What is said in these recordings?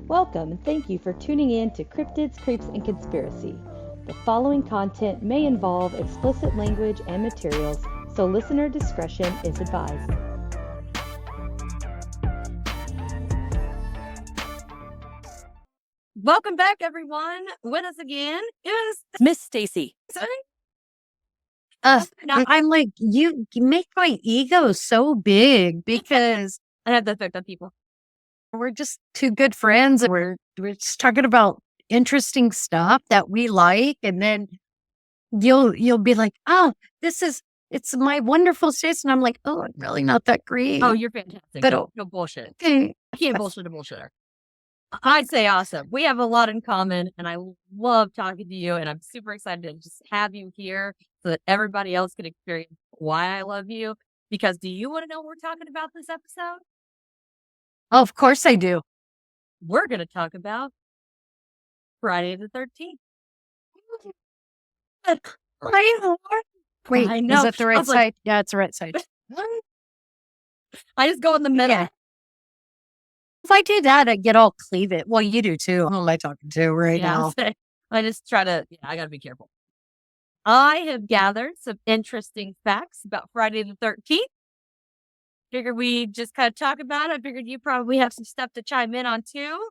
Welcome and thank you for tuning in to Cryptids, Creeps, and Conspiracy. The following content may involve explicit language and materials, so listener discretion is advised. Welcome back, everyone. With us again is Miss Stacey. I'm like, you make my ego so big because I have the effect on people. we're just two good friends. And we're just talking about interesting stuff that we like, and then you'll be like, oh, it's my wonderful Stacey, and I'm like, oh, I'm really not that great. Oh, you're fantastic. But- no bullshit. Okay. I can't bullshit a bullshitter. I'd say awesome. We have a lot in common, and I love talking to you, and I'm super excited to just have you here so that everybody else can experience why I love you. Because do you want to know what we're talking about this episode? Oh, of course I do. We're going to talk about Friday the 13th. Wait, I know. is that the I right was like- side? Yeah, it's the right side. I just go in the middle. Yeah. If I do that, I get all cleave it. Well, you do too. Who am I talking to right now? I just try to, I got to be careful. I have gathered some interesting facts about Friday the 13th. Figured we just kind of talk about it. I figured you probably have some stuff to chime in on too.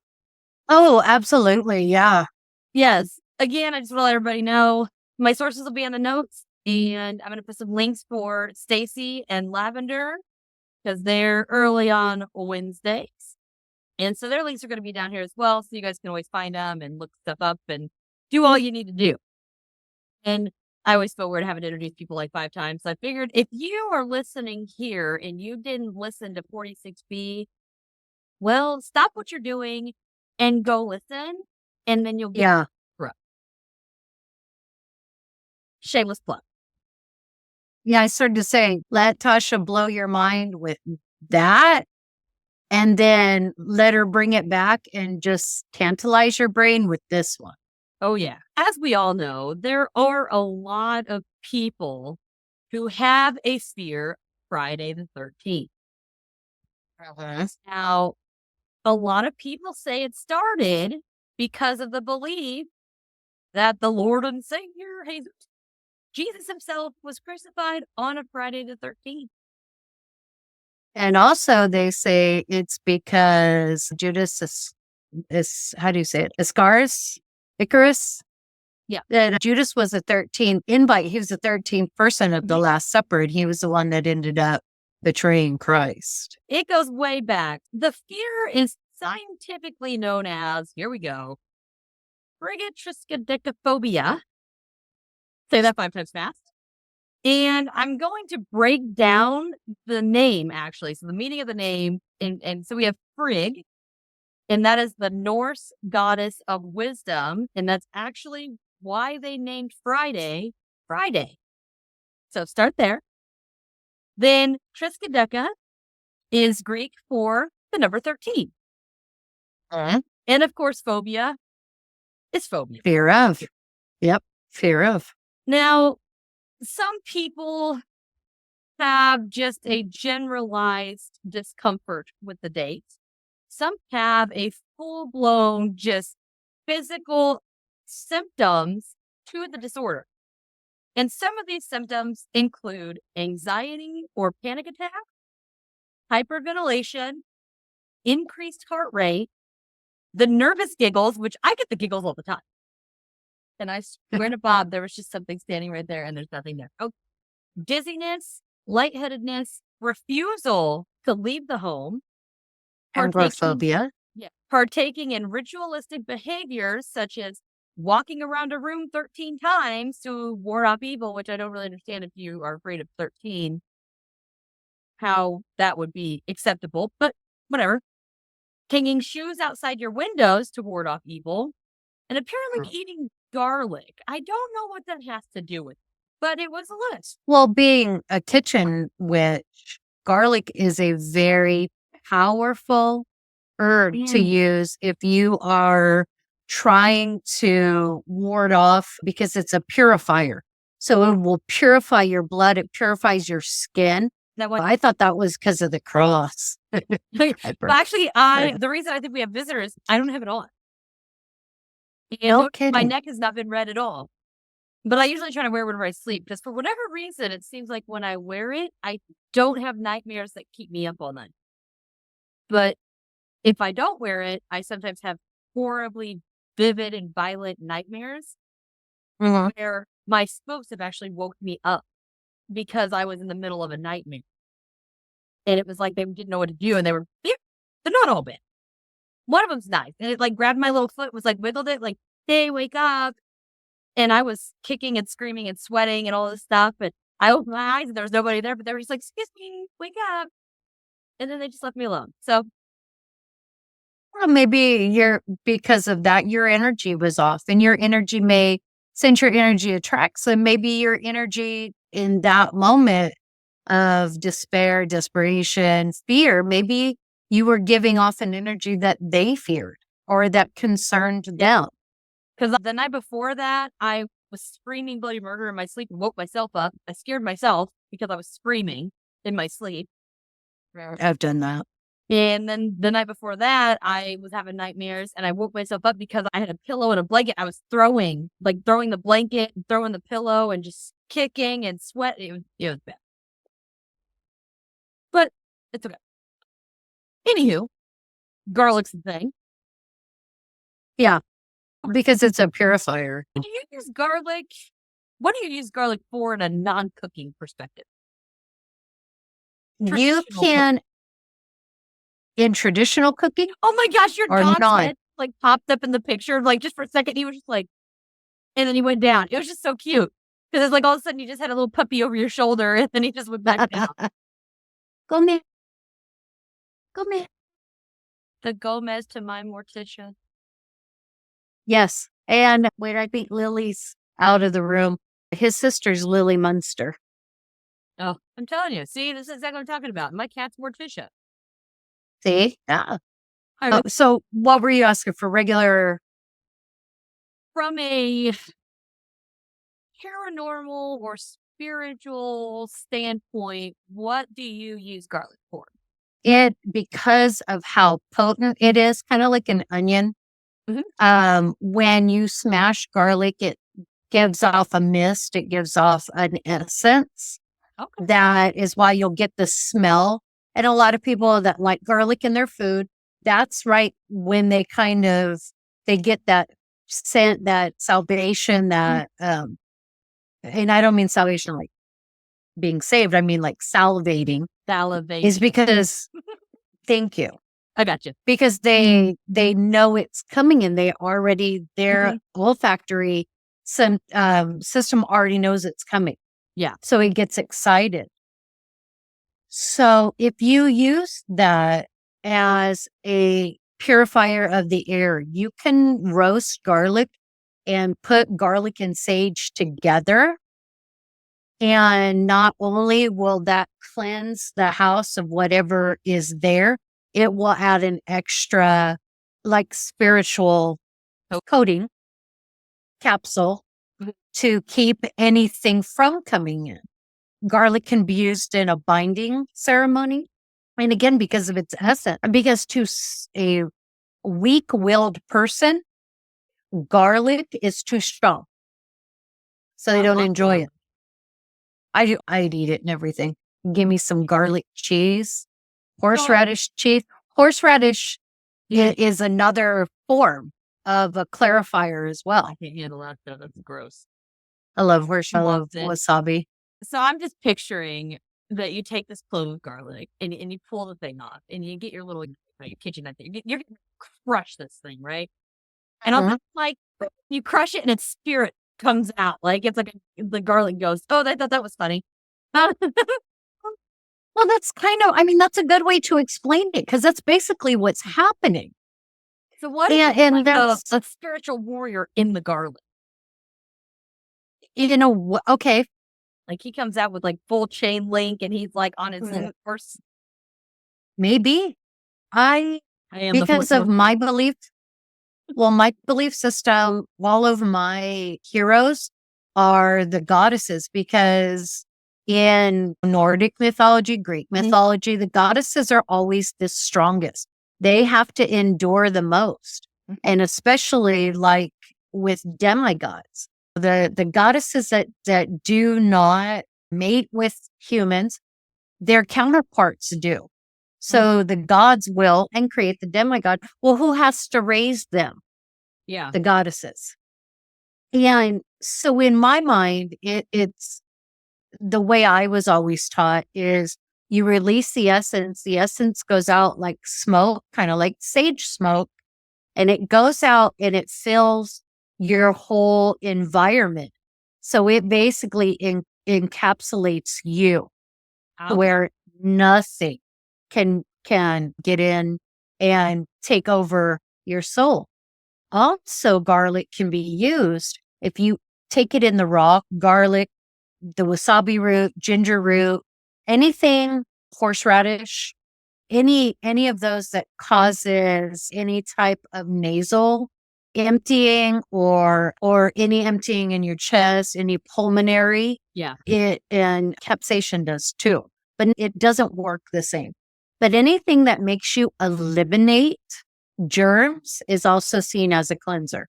Oh, absolutely. Yeah. Yes. Again, I just want to let everybody know my sources will be in the notes, and I'm going to put some links for Stacey and Lavender because they're early on Wednesdays. And so their links are going to be down here as well. So you guys can always find them and look stuff up and do all you need to do. And I always feel weird having to introduce people like 5 times. So I figured if you are listening here and you didn't listen to 46B, well, stop what you're doing and go listen. And then you'll get Yeah. shameless plug. Yeah. I started to say, let Tasha blow your mind with that. And then let her bring it back and just tantalize your brain with this one. Oh, yeah. As we all know, there are a lot of people who have a fear of Friday the 13th. Now, a lot of people say it started because of the belief that the Lord and Savior, Jesus himself, was crucified on a Friday the 13th. And also they say it's because Judas is how do you say it? Icarus? Yeah. That Judas was the 13th invite. He was the 13th person of the Last Supper, and he was the one that ended up betraying Christ. It goes way back. The fear is scientifically known as, here we go, friggatriscodecaphobia. Say that 5 times fast. And I'm going to break down the name, actually. So the meaning of the name, and so we have Frigg, and that is the Norse goddess of wisdom, and that's actually why they named Friday, Friday. So start there. Then Triskaideka is Greek for the number 13. And of course, phobia is phobia. Fear of. Yep. Fear of. Now, some people have just a generalized discomfort with the date. Some have a full-blown, just physical symptoms to the disorder. And some of these symptoms include anxiety or panic attack, hyperventilation, increased heart rate, the nervous giggles, which I get the giggles all the time. And I swear to Bob, there was just something standing right there and there's nothing there. Oh, dizziness, lightheadedness, refusal to leave the home, Agoraphobia. partaking in ritualistic behaviors such as walking around a room 13 times to ward off evil, which I don't really understand if you are afraid of 13, how that would be acceptable, but whatever. Hanging shoes outside your windows to ward off evil, and apparently eating garlic. I don't know what that has to do with it, but it was a list. Well, being a kitchen witch, garlic is a very powerful herb to use if you are trying to ward off, because it's a purifier. So it will purify your blood. It purifies your skin. That one. I thought that was because of the cross. But actually, the reason I think we have visitors, I don't have it on. No My kidding. neck has not been red at all. But I usually try to wear it whenever I sleep because for whatever reason, it seems like when I wear it, I don't have nightmares that keep me up all night. But if I don't wear it, I sometimes have horribly vivid and violent nightmares where my spokes have actually woke me up because I was in the middle of a nightmare. And it was like they didn't know what to do, and they're not all bad. One of them's nice, and it like grabbed my little foot, was like wiggled it, like, "Hey, wake up!" And I was kicking and screaming and sweating and all this stuff. But I opened my eyes and there was nobody there. But they were just like, "Excuse me, wake up!" And then they just left me alone. So Well, maybe because of that, your energy was off, and your energy since your energy attracts, so maybe your energy in that moment of despair, desperation, fear, maybe you were giving off an energy that they feared or that concerned them. because the night before that, I was screaming bloody murder in my sleep and woke myself up. I scared myself because I was screaming in my sleep. I've done that. And then the night before that, I was having nightmares and I woke myself up because I had a pillow and a blanket. I was throwing the blanket, and throwing the pillow and just kicking and sweating. It was bad. But it's okay. Anywho, garlic's the thing. Yeah, because it's a purifier. Do you use garlic? What do you use garlic for in a non-cooking perspective? You Traditional can, in traditional cooking, Oh my gosh, your or dog's not. head like popped up in the picture. Like just for a second, he was just like, and then he went down. It was just so cute because it's like all of a sudden you just had a little puppy over your shoulder, and then he just went back down. Come here. Come here. The Gomez to my Morticia. Yes. And wait, I think Lily's out of the room. His sister's Lily Munster. Oh, I'm telling you. See, this is exactly what I'm talking about. My cat's Morticia. See? Yeah. I mean, So what were you asking for? Regular? from a paranormal or spiritual standpoint, what do you use garlic for? Because of how potent it is, kind of like an onion. When you smash garlic, it gives off a mist. It gives off an essence. Okay. That is why you'll get the smell. And a lot of people that like garlic in their food, that's right when they get that scent, that salvation, that, and I don't mean salvation like being saved. I mean like salivating. Salivation. Is because, thank you. I got you. Because they know it's coming and their olfactory system already knows it's coming. Yeah. So it gets excited. So if you use that as a purifier of the air, you can roast garlic and put garlic and sage together. And not only will that cleanse the house of whatever is there, it will add an extra like spiritual coating capsule to keep anything from coming in. Garlic can be used in a binding ceremony. And again, because of its essence, because to a weak-willed person, garlic is too strong. So they don't enjoy it. I'd eat it and everything. Give me some garlic cheese, horseradish cheese. Horseradish is another form of a clarifier as well. I can't handle that. That's gross. I love wasabi. So I'm just picturing that you take this clove of garlic and you pull the thing off and you get your little kitchen knife. You're going to crush this thing, right? And I'm like, you crush it and its spirit comes out. Like it's like the garlic goes, oh, I thought that was funny. Well, that's that's a good way to explain it because that's basically what's happening. So what is a spiritual warrior in the garlic? Okay. Like he comes out with like full chain link and he's like on his horse. Maybe. I am because of my belief. Well, my belief system, all of my heroes are the goddesses because In Nordic mythology, Greek mythology, the goddesses are always the strongest. They have to endure the most. And especially like with demigods, the goddesses that do not mate with humans, their counterparts do. So the gods will and create the demigod. Well, who has to raise them? Yeah. The goddesses. And so in my mind, it's the way I was always taught is you release the essence goes out like smoke, kind of like sage smoke, and it goes out and it fills your whole environment. So it basically encapsulates you where nothing can get in and take over your soul. Also, garlic can be used if you take it in the raw, garlic, the wasabi root, ginger root, anything, horseradish, any of those that causes any type of nasal emptying or any emptying in your chest, any pulmonary. Yeah. And capsaicin does too, but it doesn't work the same. But anything that makes you eliminate germs is also seen as a cleanser.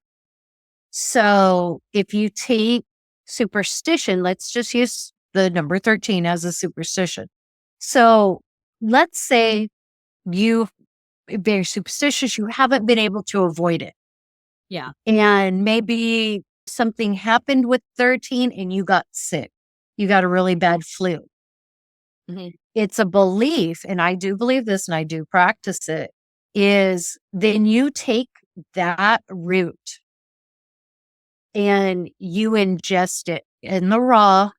So if you take superstition, let's just use the number 13 as a superstition. So let's say you very superstitious, you haven't been able to avoid it. Yeah. And maybe something happened with 13 and you got sick. You got a really bad flu. It's a belief, and I do believe this and I do practice it, is then you take that root and you ingest it in the raw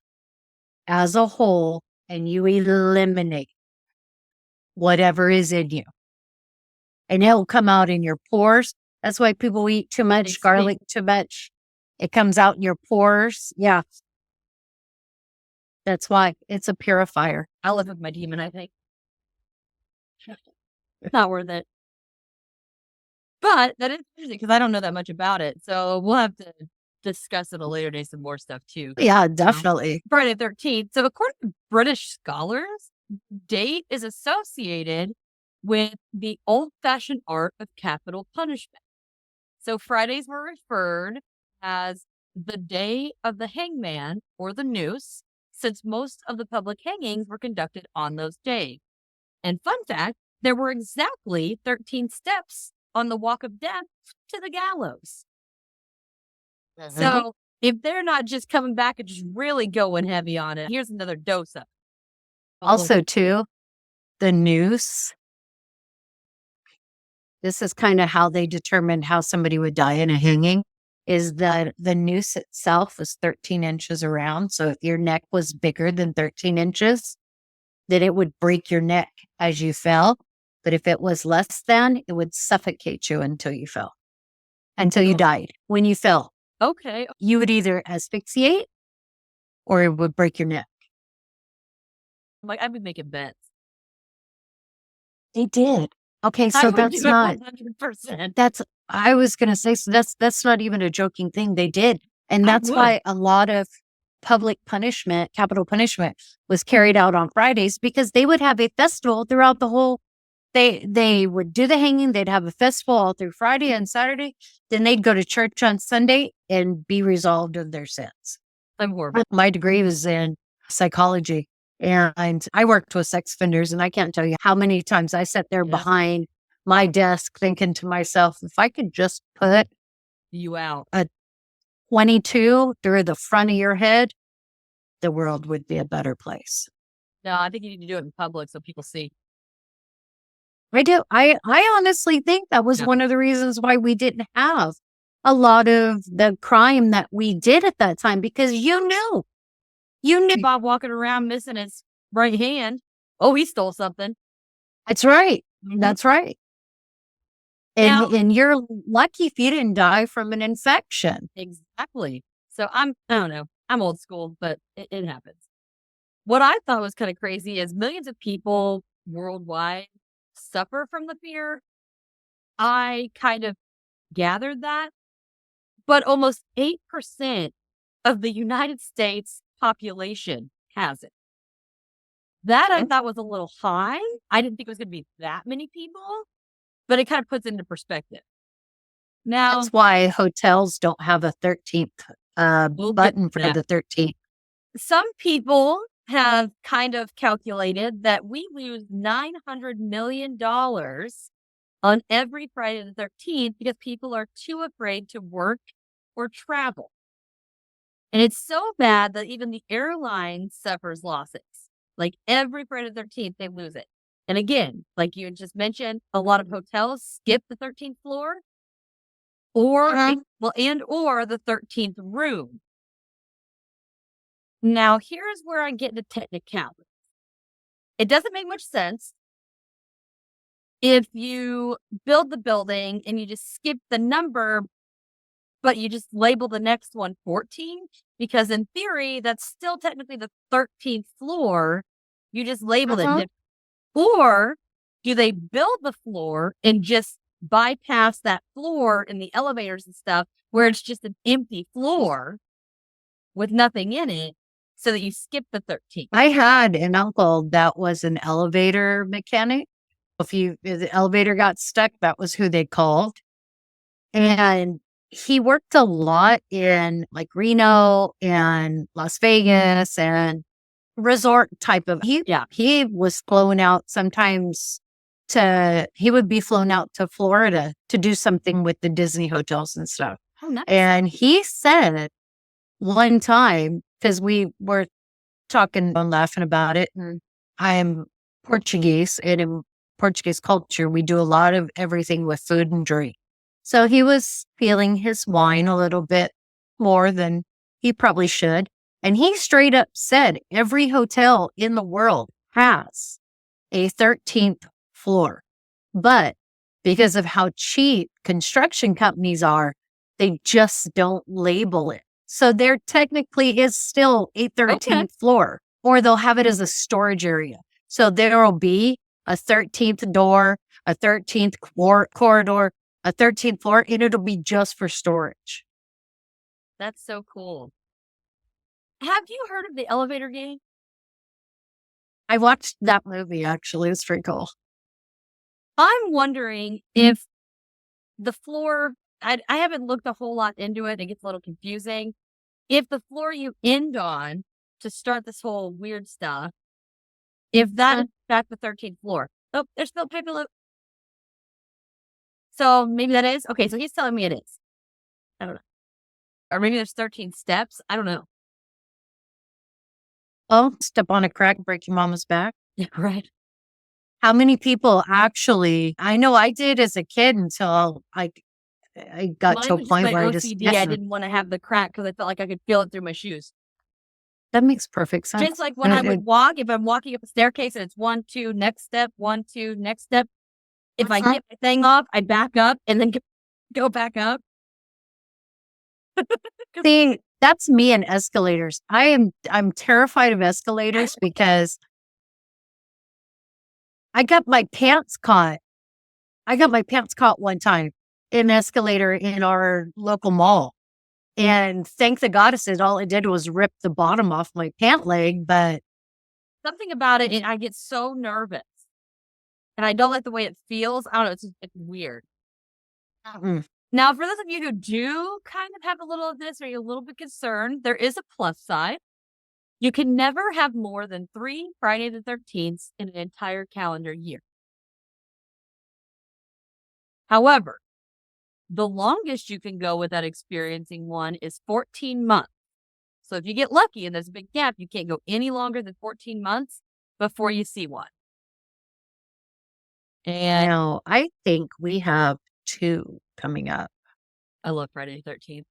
as a whole and you eliminate whatever is in you. And it will come out in your pores. That's why people eat too much garlic, too much. It comes out in your pores. Yeah. That's why it's a purifier. I'll live with my demon, I think. Not worth it. But that is interesting because I don't know that much about it. So we'll have to discuss at a later day some more stuff too. Yeah, definitely. Friday the 13th. So according to British scholars, date is associated with the old-fashioned art of capital punishment. So Fridays were referred as the day of the hangman or the noose, since most of the public hangings were conducted on those days. And fun fact, there were exactly 13 steps on the walk of death to the gallows. So if they're not just coming back and just really going heavy on it, here's another dose of it. Also, too, the noose. This is kind of how they determined how somebody would die in a hanging, is that the noose itself was 13 inches around. So if your neck was bigger than 13 inches, then it would break your neck as you fell. But if it was less than, it would suffocate you until you fell, until you died. When you fell, Okay. you would either asphyxiate or it would break your neck. Like, I'd be making bets. They did. Okay, I so would that's do it not, 100%. I was going to say, so that's not even a joking thing. They did. And I that's would. why a lot of public punishment, capital punishment, was carried out on Fridays, because they would have a festival throughout the whole, they would do the hanging. They'd have a festival all through Friday and Saturday. Then they'd go to church on Sunday and be resolved of their sins. I'm horrible. My degree was in psychology, and I worked with sex offenders, and I can't tell you how many times I sat there behind my desk thinking to myself, if I could just put You out. a 22 through the front of your head, the world would be a better place. No, I think you need to do it in public so people see. I do. I honestly think that was one of the reasons why we didn't have a lot of the crime that we did at that time, because you knew. Bob walking around missing his right hand. Oh, he stole something. That's right. Mhm. That's right. And you're lucky if you didn't die from an infection. Exactly. So I don't know. I'm old school, but it happens. What I thought was kind of crazy is millions of people worldwide suffer from the fear. I kind of gathered that, but almost 8% of the United States population has it. That I thought was a little high. I didn't think it was going to be that many people, but it kind of puts into perspective. Now, That's why hotels don't have a 13th We'll get button to for that. the 13th. some people have kind of calculated that we lose $900 million on every Friday the 13th because people are too afraid to work or travel. And it's so bad that even the airline suffers losses. Like every Friday the 13th, they lose it. And again, like you had just mentioned, a lot of hotels skip the 13th floor or the 13th room. Now, here's where I get into technicality. It doesn't make much sense if you build the building and you just skip the number, but you just label the next one 14, because in theory, that's still technically the 13th floor. You just labeled it different. Or do they build the floor and just bypass that floor in the elevators and stuff where it's just an empty floor with nothing in it so that you skip the 13th? I had an uncle that was an if the elevator got stuck, that was who they called. And he worked a lot in like Reno and Las Vegas and resort type of, he was flown out sometimes he would be flown out to Florida to do something with the Disney hotels and stuff. Oh, nice. And he said one time, because we were talking and laughing about it, and I'm Portuguese, and in Portuguese culture, we do a lot of everything with food and drink. So he was feeling his wine a little bit more than he probably should. And he straight up said every hotel in the world has a 13th floor. But because of how cheap construction companies are, they just don't label it. So there technically is still a 13th floor, or they'll have it as a storage area. So there will be a 13th door, a 13th corridor, a 13th floor, and it'll be just for storage. That's so cool. Have you heard of the elevator game? I watched that movie, actually. It's pretty cool. I'm wondering if the floor, I haven't looked a whole lot into it. It gets a little confusing. If the floor you end on to start this whole weird stuff, if that is in fact the 13th floor. Oh, there's spilled paper loop. So maybe that is? Okay, so he's telling me it is. I don't know. Or maybe there's 13 steps. I don't know. Oh, step on a crack, break your mama's back. Yeah, right. How many people actually, I know I did as a kid until I got to a point where I just, I didn't want to have the crack because I felt like I could feel it through my shoes. That makes perfect sense. Just like when I would walk, if I'm walking up a staircase and it's 1, 2, next step, 1, 2, next step. If I get my thing off, I back up and then go back up. See, that's me and escalators. I'm terrified of escalators because I got my pants caught. One time in an escalator in our local mall. And thank the goddesses, all it did was rip the bottom off my pant leg. But something about it, and I get so nervous. And I don't like the way it feels. I don't know. It's weird. Now, for those of you who do kind of have a little of this or you're a little bit concerned, there is a plus side. You can never have more than 3 Friday the 13th in an entire calendar year. However, the longest you can go without experiencing one is 14 months. So if you get lucky and there's a big gap, you can't go any longer than 14 months before you see one. And now I think we have 2 coming up. I love Friday the 13th.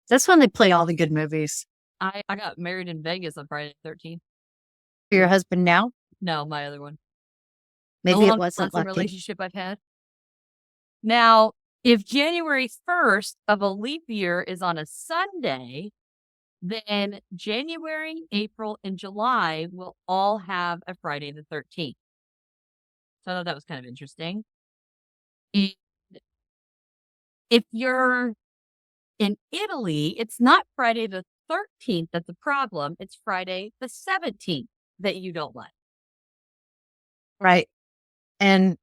That's when they play all the good movies. I got married in Vegas on Friday the 13th. Your husband now? No, my other one. Maybe it wasn't lucky. Relationship I've had. Now, if January 1st of a leap year is on a Sunday, then January, April, and July will all have a Friday the 13th. So I thought that was kind of interesting. And if you're in Italy, it's not Friday the 13th that's a problem. It's Friday the 17th. that you don't like. Right. And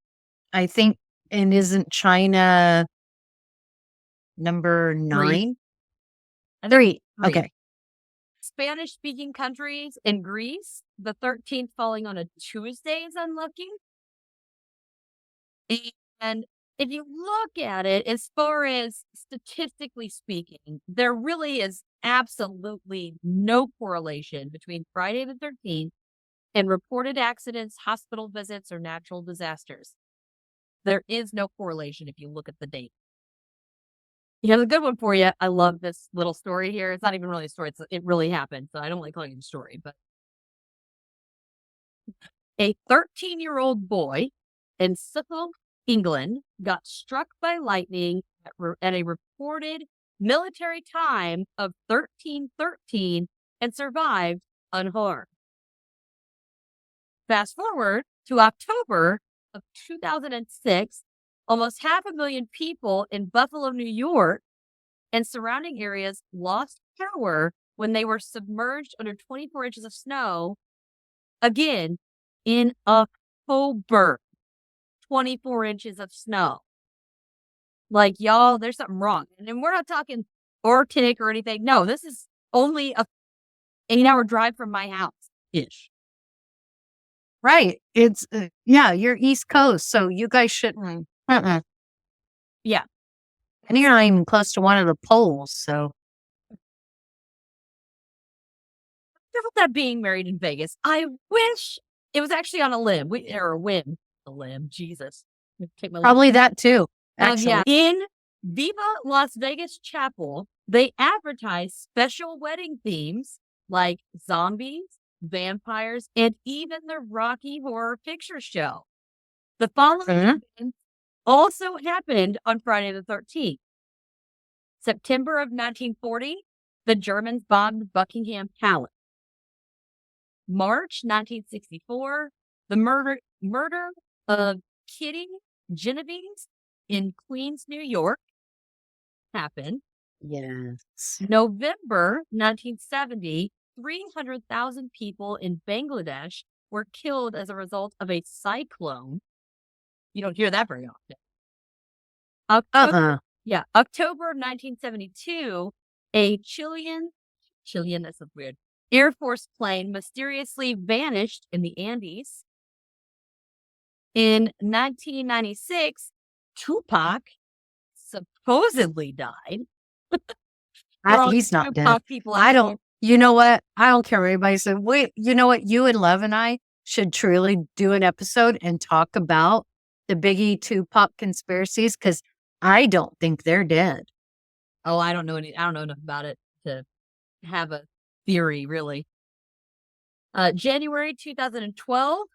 I think, and isn't China number 9? I think 3. three. Okay. Spanish-speaking countries in Greece, the 13th falling on a Tuesday is unlucky. And if you look at it, as far as statistically speaking, there really is absolutely no correlation between Friday the 13th and reported accidents, hospital visits, or natural disasters. There is no correlation if you look at the date. Here's a good one for you. I love this little story here. It's not even really a story. It really happened. So I don't like calling it a story, but a 13-year-old boy in Suffolk, England, got struck by lightning at a reported military time of 1313 and survived unharmed. Fast forward to October of 2006, almost 500,000 people in Buffalo, New York, and surrounding areas lost power when they were submerged under 24 inches of snow. Again, in October, 24 inches of snow. Like, y'all, there's something wrong. And we're not talking Arctic or anything. No, this is only a 8-hour drive from my house-ish. Right. It's, yeah, you're East Coast, so you guys shouldn't. Yeah. And you're not even close to one of the poles, so. About that being married in Vegas, I wish it was actually on a limb. A limb, Jesus. Take my Probably that too, actually. yeah. In Viva Las Vegas Chapel, they advertise special wedding themes like zombies, vampires, and even the Rocky Horror Picture Show. The following event also happened on Friday the 13th. September of 1940, the Germans bombed Buckingham Palace. March 1964, the murder of Kitty Genovese in Queens, New York happened. Yes. November 1970, 300,000 people in Bangladesh were killed as a result of a cyclone. You don't hear that very often. October of 1972, a Chilean, that's so weird, Air Force plane mysteriously vanished in the Andes. In 1996, Tupac supposedly died. He's not dead. You know what? I don't care what anybody said. Wait, you know what? You and Lev and I should truly do an episode and talk about the Biggie Tupac conspiracies, because I don't think they're dead. Oh, I don't know enough about it to have a theory, really. January 2012,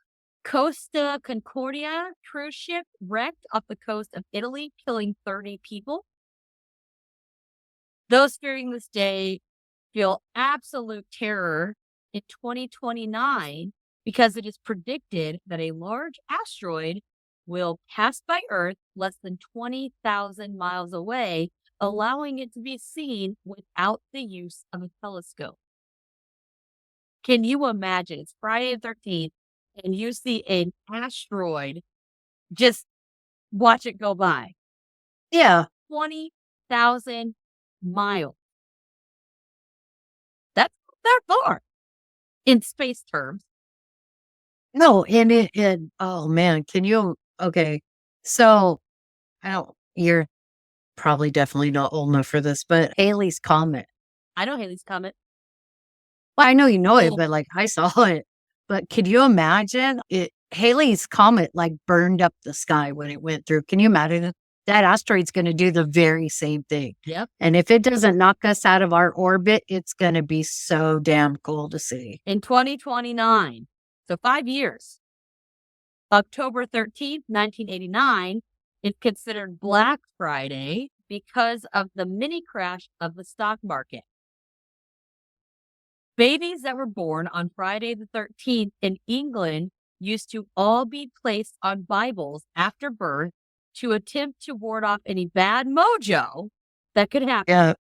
Costa Concordia cruise ship wrecked off the coast of Italy, killing 30 people. Those fearing this day feel absolute terror in 2029 because it is predicted that a large asteroid will pass by Earth less than 20,000 miles away, allowing it to be seen without the use of a telescope. Can you imagine? It's Friday the 13th, and you see an asteroid, just watch it go by. Yeah. 20,000 miles. That's that far in space terms. No, and oh man, okay. So, you're probably definitely not old enough for this, but Halley's Comet. I know Halley's Comet. Well, I know you know it, but like I saw it. But could you imagine Halley's Comet like burned up the sky when it went through? Can you imagine that asteroid's going to do the very same thing? Yep. And if it doesn't knock us out of our orbit, it's going to be so damn cool to see. In 2029, so 5 years, October 13th, 1989, is considered Black Friday because of the mini crash of the stock market. Babies that were born on Friday the 13th in England used to all be placed on Bibles after birth to attempt to ward off any bad mojo that could happen. Yeah.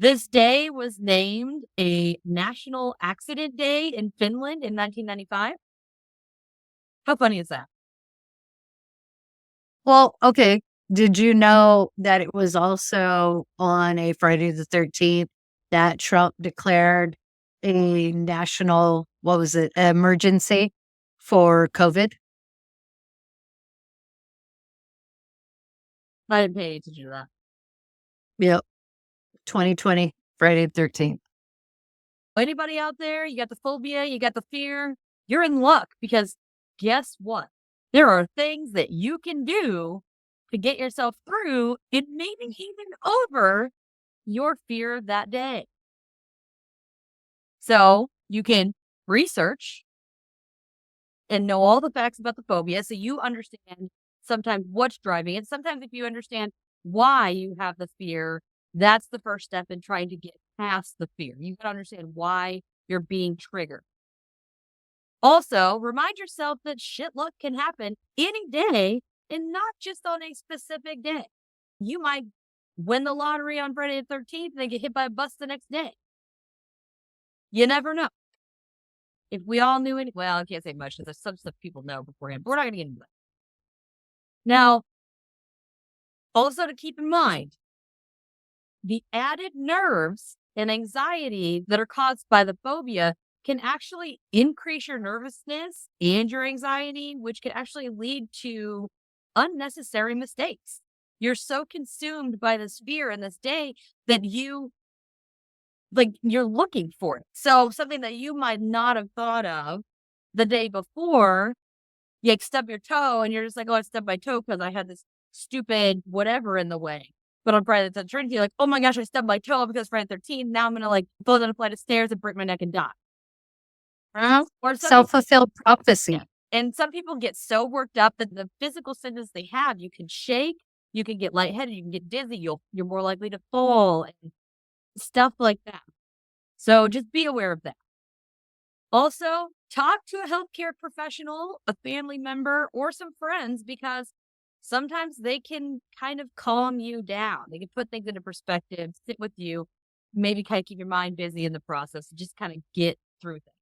This day was named a National Accident Day in Finland in 1995. How funny is that? Well, okay. Did you know that it was also on a Friday the 13th that Trump declared a national, what was it, emergency for COVID? I didn't pay attention to that. Yep. 2020, Friday the 13th. Anybody out there, you got the phobia, you got the fear, you're in luck because guess what? There are things that you can do to get yourself through and maybe even over your fear that day. So you can research and know all the facts about the phobia so you understand sometimes what's driving it. Sometimes if you understand why you have the fear, that's the first step in trying to get past the fear. You got to understand why you're being triggered. Also, remind yourself that shit luck can happen any day and not just on a specific day. You might win the lottery on Friday the 13th and then get hit by a bus the next day. You never know. If we all knew it, well, I can't say much because there's some stuff people know beforehand, but we're not going to get into that. Now, also to keep in mind, the added nerves and anxiety that are caused by the phobia can actually increase your nervousness and your anxiety, which can actually lead to unnecessary mistakes. You're so consumed by this fear and this day that you're looking for it. So something that you might not have thought of the day before, you stub your toe and you're just like, oh, I stubbed my toe because I had this stupid whatever in the way. But on Friday the 13th, you're like, oh my gosh, I stubbed my toe because Friday the 13th. Now I'm going to go down a flight of stairs and break my neck and die. Or self-fulfilled prophecy. Yeah. And some people get so worked up that the physical symptoms they have, you can shake, you can get lightheaded, you can get dizzy, you're more likely to fall and stuff like that. So just be aware of that. Also, talk to a healthcare professional, a family member, or some friends because sometimes they can kind of calm you down. They can put things into perspective, sit with you, maybe kind of keep your mind busy in the process, and just kind of get through things.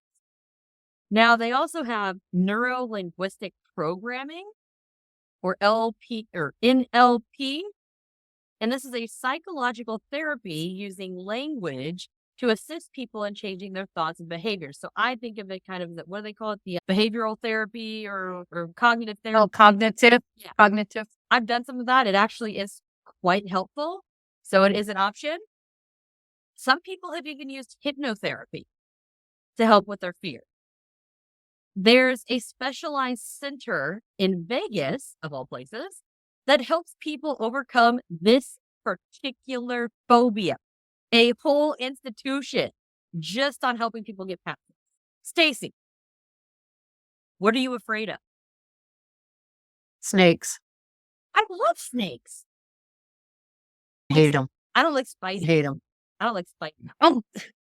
Now, they also have neuro-linguistic programming or NLP, and this is a psychological therapy using language to assist people in changing their thoughts and behaviors. So I think of it kind of, what do they call it? The behavioral therapy or cognitive therapy. Oh, cognitive. Yeah. Cognitive. I've done some of that. It actually is quite helpful. So it is an option. Some people have even used hypnotherapy to help with their fear. There's a specialized center in Vegas, of all places, that helps people overcome this particular phobia. A whole institution just on helping people get past it. Stacey, what are you afraid of? Snakes. I love snakes. Hate them. I don't like spicy. Hate them. I don't like spicy. Oh,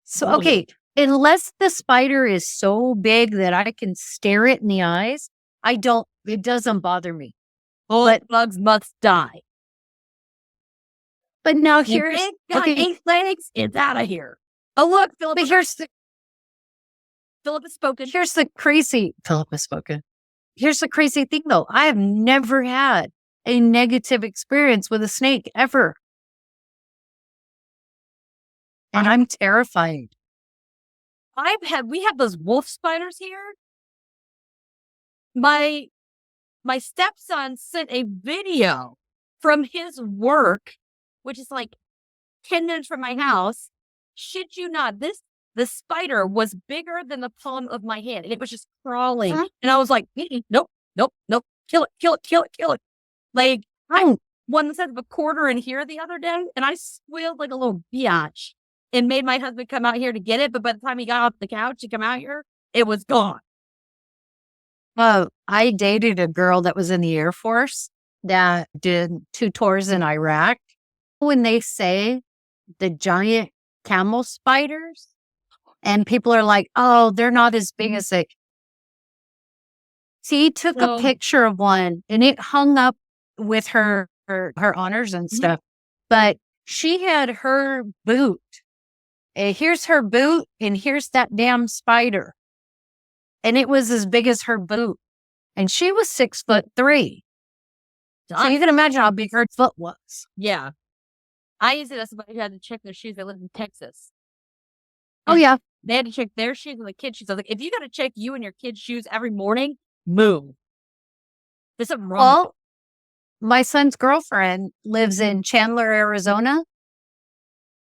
so okay. Unless the spider is so big that I can stare it in the eyes, it doesn't bother me. But bugs must die. But now Here's 8 legs. It's out of here. Oh, look, Philip. But Philip has spoken. Philip has spoken. Here's the crazy thing, though. I have never had a negative experience with a snake ever. And I'm terrified. We have those wolf spiders here. My stepson sent a video from his work, which is like 10 minutes from my house. Shit you not, the spider was bigger than the palm of my hand, and it was just crawling. And I was like, nope, kill it. Like, I one set of a quarter in here the other day, and I squealed like a little biatch and made my husband come out here to get it. But by the time he got off the couch to come out here, it was gone. I dated a girl that was in the Air Force that did 2 tours in Iraq. When they say the giant camel spiders, and people are like, oh, they're not as big as they. She took a picture of one and it hung up with her honors and stuff. But She had her boot. Here's her boot, and here's that damn spider. And it was as big as her boot. And she was 6'3". So you can imagine how big her foot was. Yeah. I used to, that's somebody who had to check their shoes. They lived in Texas. Oh, yeah. They had to check their shoes and the kids' shoes. I was like, if you got to check you and your kids' shoes every morning, move. There's something wrong. Well, my son's girlfriend lives in Chandler, Arizona.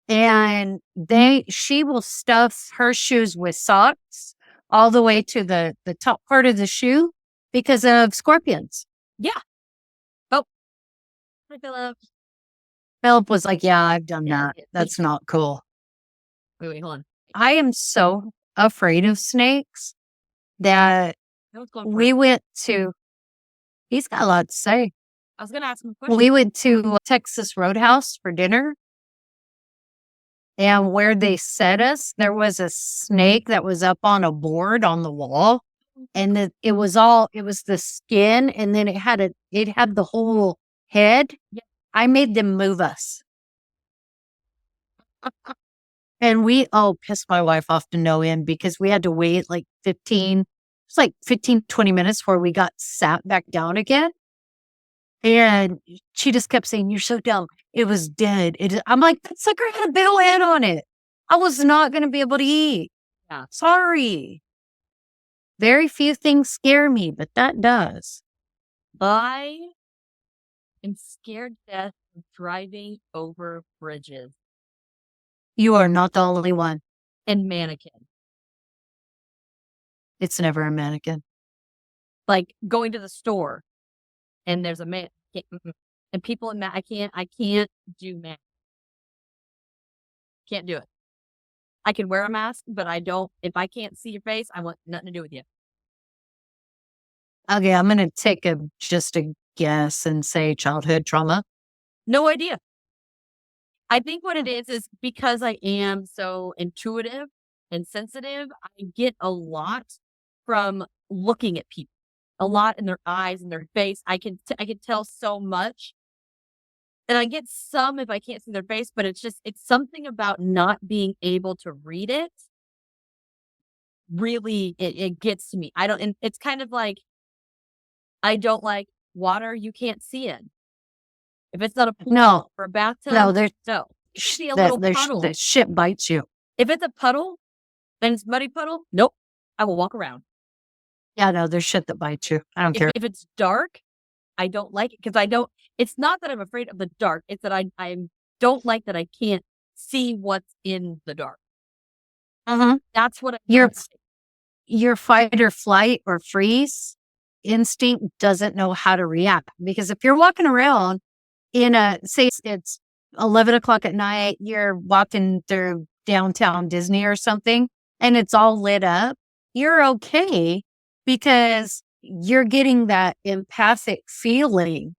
And she will stuff her shoes with socks all the way to the top part of the shoe because of scorpions. Yeah. Oh. Hi, Philip. Philip was like, yeah, I've done that. That's not cool. Wait, hold on. I am so afraid of snakes that we went to, he's got a lot to say. I was going to ask him a question. We went to Texas Roadhouse for dinner. And where they set us, there was a snake that was up on a board on the wall. And it was the skin. And then it had the whole head. Yeah. I made them move us. And pissed my wife off to no end because we had to wait like 15, 20 minutes before we got sat back down again. And she just kept saying, you're so dumb. It was dead. I'm like, that sucker had a big old head on it. I was not going to be able to eat. Yeah. Sorry. Very few things scare me, but that does. I am scared to death of driving over bridges. You are not the only one. And mannequin. It's never a mannequin. Like going to the store and there's a man and people in I can't do mask. Can't do it. I can wear a mask, but if I can't see your face, I want nothing to do with you. Okay, I'm going to take just a guess and say childhood trauma. No idea. I think what it is because I am so intuitive and sensitive, I get a lot from looking at people, a lot in their eyes and their face. I can tell so much. And I get some if I can't see their face, but it's something about not being able to read it. Really, it gets to me. And it's kind of like, I don't like water you can't see in. If it's not a pool or a bathtub, no. See a little puddle. The shit bites you. If it's a puddle, and it's muddy puddle, nope. I will walk around. Yeah, no, there's shit that bites you. I don't care. If it's dark, I don't like it because it's not that I'm afraid of the dark. It's that I don't like that I can't see what's in the dark. That's what your fight or flight or freeze instinct doesn't know how to react. Because if you're walking around say it's 11 o'clock at night, you're walking through downtown Disney or something, and it's all lit up, you're okay because you're getting that empathic feeling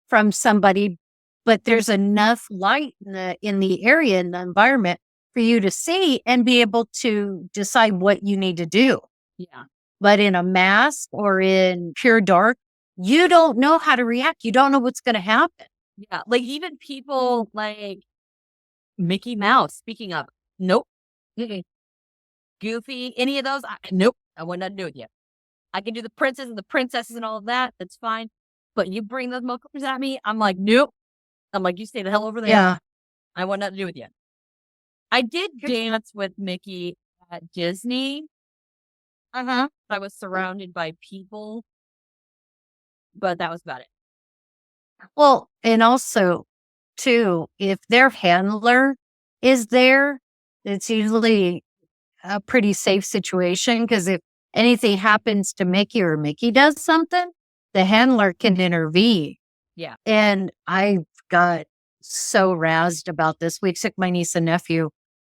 from somebody, but there's enough light in the area, in the environment for you to see and be able to decide what you need to do. Yeah. But in a mask or in pure dark, you don't know how to react. You don't know what's going to happen. Yeah. Like even people like Mickey Mouse, speaking of, nope. Goofy, any of those, nope. I want nothing to do with you. I can do the princes and the princesses and all of that. That's fine. But you bring those motherfuckers at me, I'm like, nope. I'm like, you stay the hell over there. Yeah. I want nothing to do with you. I did dance with Mickey at Disney. I was surrounded by people, but that was about it. Well, and also, too, if their handler is there, it's usually a pretty safe situation because if anything happens to Mickey or Mickey does something, the handler can intervene. Yeah. And I got so razzed about this. We took my niece and nephew,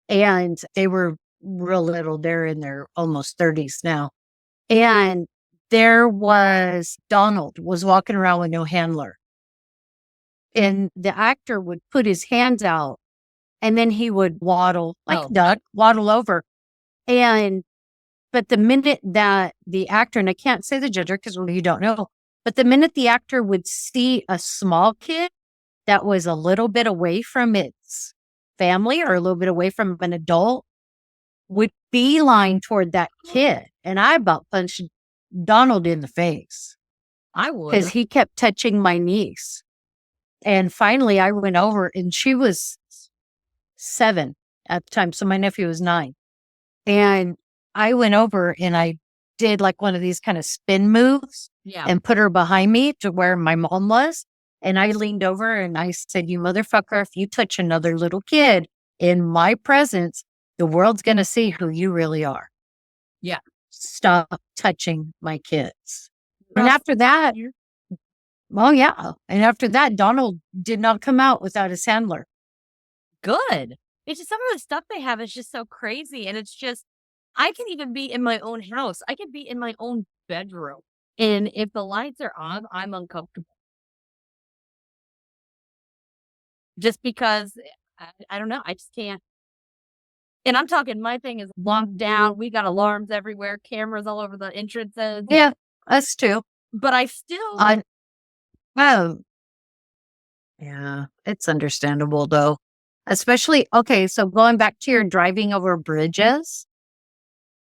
and they were real little. They're in their almost 30s now. And Donald was walking around with no handler. And the actor would put his hands out and then he would waddle like a duck, waddle over. But the minute that the actor, and I can't say the gender because you don't know, but the minute the actor would see a small kid, that was a little bit away from its family or a little bit away from an adult would beeline toward that kid. And I about punched Donald in the face I would. because he kept touching my niece. And finally, I went over, and she was 7 at the time. So my nephew was 9. And I went over and I did like one of these kind of spin moves Yeah. and put her behind me to where my mom was. And I leaned over and I said, "You motherfucker, if you touch another little kid in my presence, the world's going to see who you really are. Yeah. Stop touching my kids." And after that, well, yeah. And after that, Donald did not come out without his handler. Good. It's just some of the stuff they have is just so crazy. And it's just, I can even be in my own house. I can be in my own bedroom. And if the lights are on, I'm uncomfortable. Just because, I don't know, I just can't. And I'm talking, my thing is locked down. We got alarms everywhere, cameras all over the entrances. Yeah, us too. But I still, Oh, yeah, it's understandable though. Especially, okay, so going back to your driving over bridges.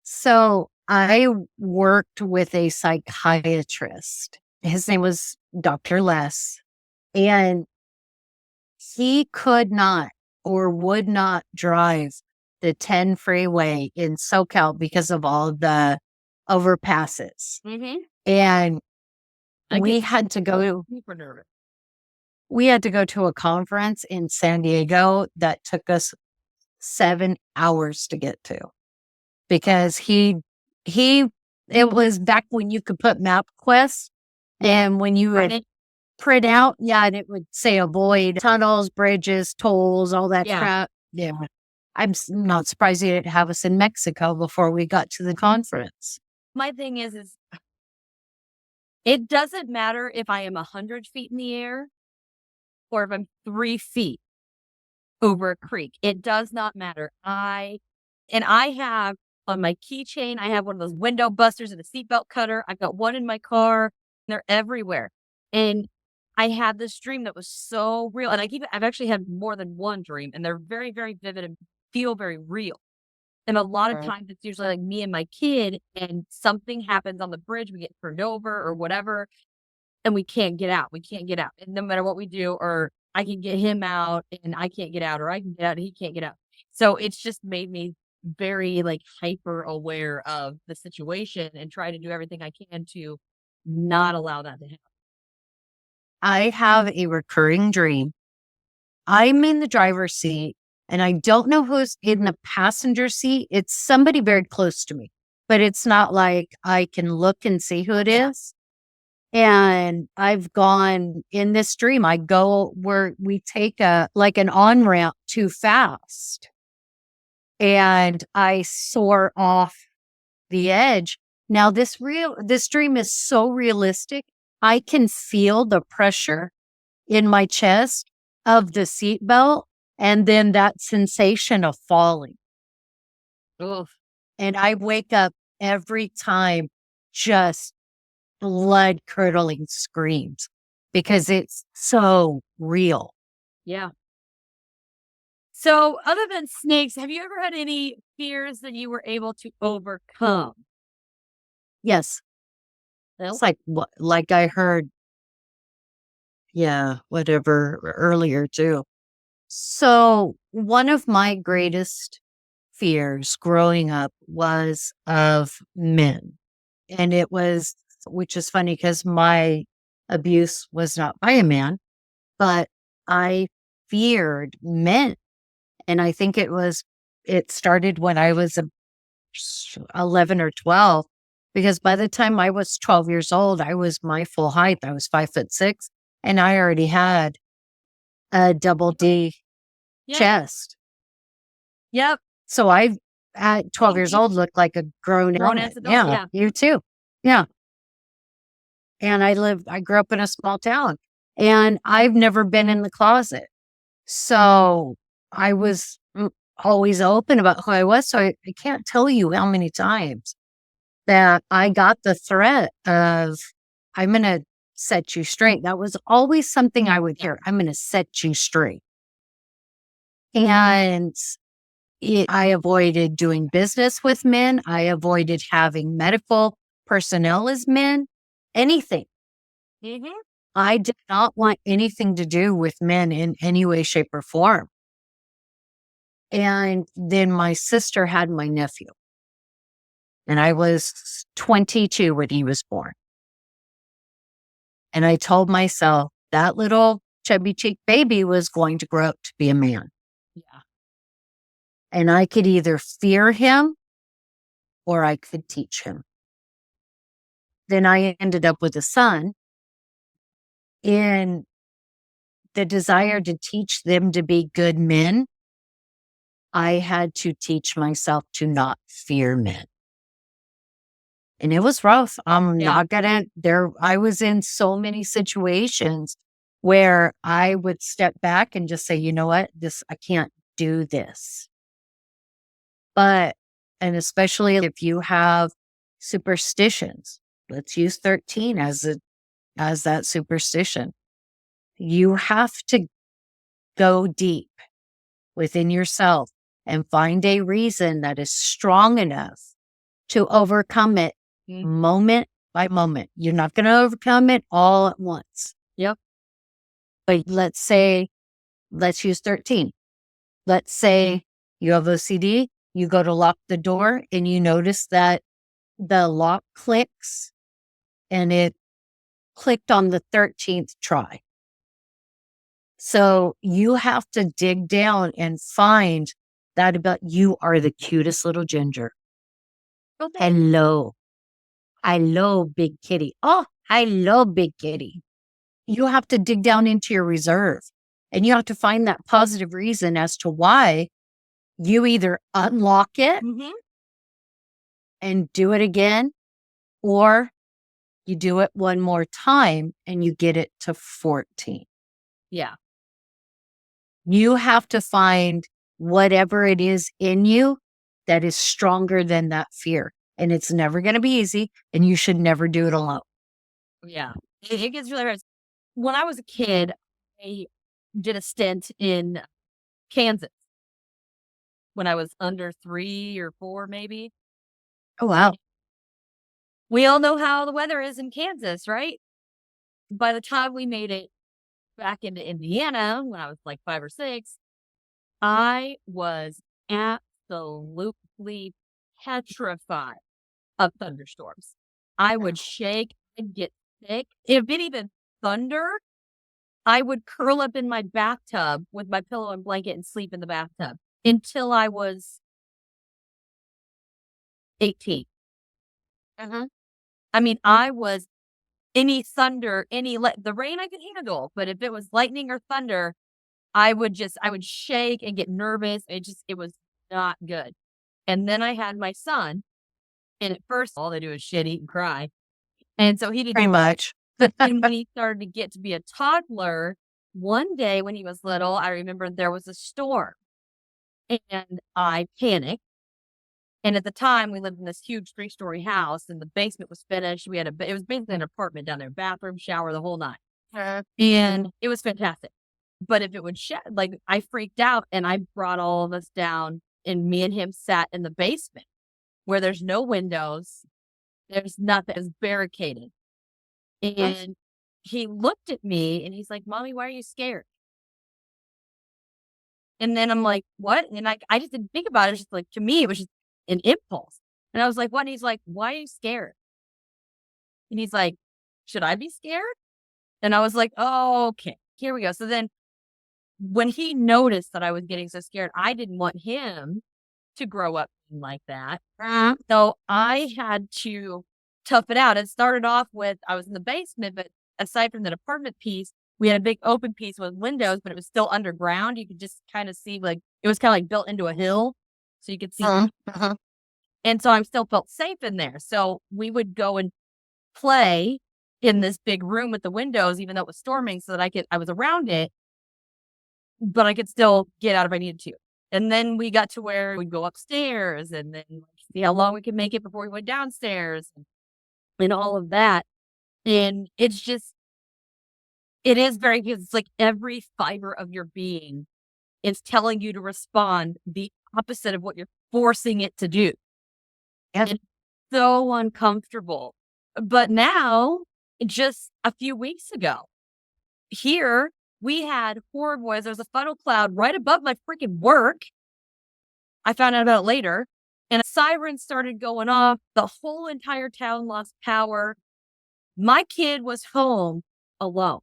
So I worked with a psychiatrist. His name was Dr. Les. And he could not or would not drive the 10 freeway in SoCal because of all the overpasses. Mhm. And I we get had to go super nervous. we had to go to a conference in San Diego that took us 7 hours to get to because it was back when you could put MapQuest and when you would print out, and it would say avoid tunnels, bridges, tolls, all that Yeah. crap. Yeah. I'm not surprised they didn't have us in Mexico before we got to the conference. My thing is it doesn't matter if I am 100 feet in the air or if I'm 3 feet over a creek. It does not matter. I have on my keychain, I have one of those window busters and a seatbelt cutter. I've got one in my car. They're everywhere. And I had this dream that was so real. And I've actually had more than one dream, and they're very, very vivid and feel very real. And a lot of Right. times it's usually like me and my kid, and something happens on the bridge. We get turned over or whatever, and we can't get out. We can't get out. And no matter what we do, or I can get him out and I can't get out, or I can get out and he can't get out. So it's just made me very like hyper aware of the situation and try to do everything I can to not allow that to happen. I have a recurring dream. I'm in the driver's seat and I don't know who's in the passenger seat. It's somebody very close to me, but it's not like I can look and see who it is. And I've gone in this dream. I go where we take an on-ramp too fast. And I soar off the edge. Now this dream is so realistic. I can feel the pressure in my chest of the seatbelt and then that sensation of falling. Ugh. And I wake up every time just blood curdling screams because it's so real. Yeah. So other than snakes, have you ever had any fears that you were able to overcome? Yes. No? It's like I heard, whatever earlier too. So one of my greatest fears growing up was of men. And which is funny because my abuse was not by a man, but I feared men. And I think it started when I was 11 or 12, because by the time I was 12 years old, I was my full height. I was 5'6", and I already had a double D chest. Yep. So I, at 12 years old, looked like a grown ass adult. adult. Yeah, Yeah. you too. Yeah. And I grew up in a small town, and I've never been in the closet. So I was always open about who I was. So I can't tell you how many times that I got the threat of, I'm going to set you straight. That was always something I would hear. I'm going to set you straight. And I avoided doing business with men. I avoided having medical personnel as men, anything. Mm-hmm. I did not want anything to do with men in any way, shape, or form. And then my sister had my nephew. And I was 22 when he was born. And I told myself that little chubby cheek baby was going to grow up to be a man. Yeah. And I could either fear him or I could teach him. Then I ended up with a son. In the desire to teach them to be good men, I had to teach myself to not fear men. And it was rough. I'm not gonna, I was in so many situations where I would step back and just say, you know what, I can't do this. And especially if you have superstitions, let's use 13 as that superstition. You have to go deep within yourself and find a reason that is strong enough to overcome it moment by moment. You're not going to overcome it all at once. Yep. But let's use 13. Let's say you have OCD, you go to lock the door and you notice that the lock clicks and it clicked on the 13th try. So you have to dig down and find that about you are the cutest little ginger. Okay. Hello, big kitty. Oh, hello, big kitty. You have to dig down into your reserve and you have to find that positive reason as to why you either unlock it and do it again, or you do it one more time and you get it to 14. Yeah. You have to find whatever it is in you that is stronger than that fear. And it's never going to be easy, and you should never do it alone. Yeah. It gets really hard. When I was a kid, I did a stint in Kansas when I was under 3 or 4, maybe. Oh, wow. We all know how the weather is in Kansas, right? By the time we made it back into Indiana, when I was like 5 or 6, I was absolutely petrified of thunderstorms. I would shake and get sick. If it even thunder, I would curl up in my bathtub with my pillow and blanket and sleep in the bathtub until I was 18. I mean, I was any thunder, the rain I could handle, but if it was lightning or thunder, I would shake and get nervous. It was not good. And then I had my son, and at first all they do is shit, eat, and cry. And so he didn't. Pretty much. And when he started to get to be a toddler, one day when he was little, I remember there was a storm and I panicked. And at the time we lived in this huge 3-story house and the basement was finished. It was basically an apartment down there, bathroom, shower, the whole nine. And it was fantastic. But if it would I freaked out and I brought all of us down and me and him sat in the basement where there's no windows. There's nothing. It's barricaded. And he looked at me and he's like, "Mommy, why are you scared?" And then I'm like, "What?" And I just didn't think about it. It's just like, to me, it was just an impulse. And I was like, "What?" And he's like, "Why are you scared?" And he's like, "Should I be scared?" And I was like, "Oh, okay, here we go." So then when he noticed that I was getting so scared, I didn't want him to grow up like that. So I had to tough it out. It started off with, I was in the basement, but aside from that apartment piece, we had a big open piece with windows, but it was still underground. You could just kind of see, it was kind of like built into a hill. So you could see. And so I still felt safe in there. So we would go and play in this big room with the windows, even though it was storming, so that I was around it, but I could still get out if I needed to. And then we got to where we'd go upstairs and then see how long we could make it before we went downstairs and all of that. And it's just, It is very, because it's like every fiber of your being is telling you to respond the opposite of what you're forcing it to do. Yes. It's so uncomfortable. But now, just a few weeks ago, here we had horrible boys. There's a funnel cloud right above my freaking work. I found out about it later. And a siren started going off. The whole entire town lost power. My kid was home alone.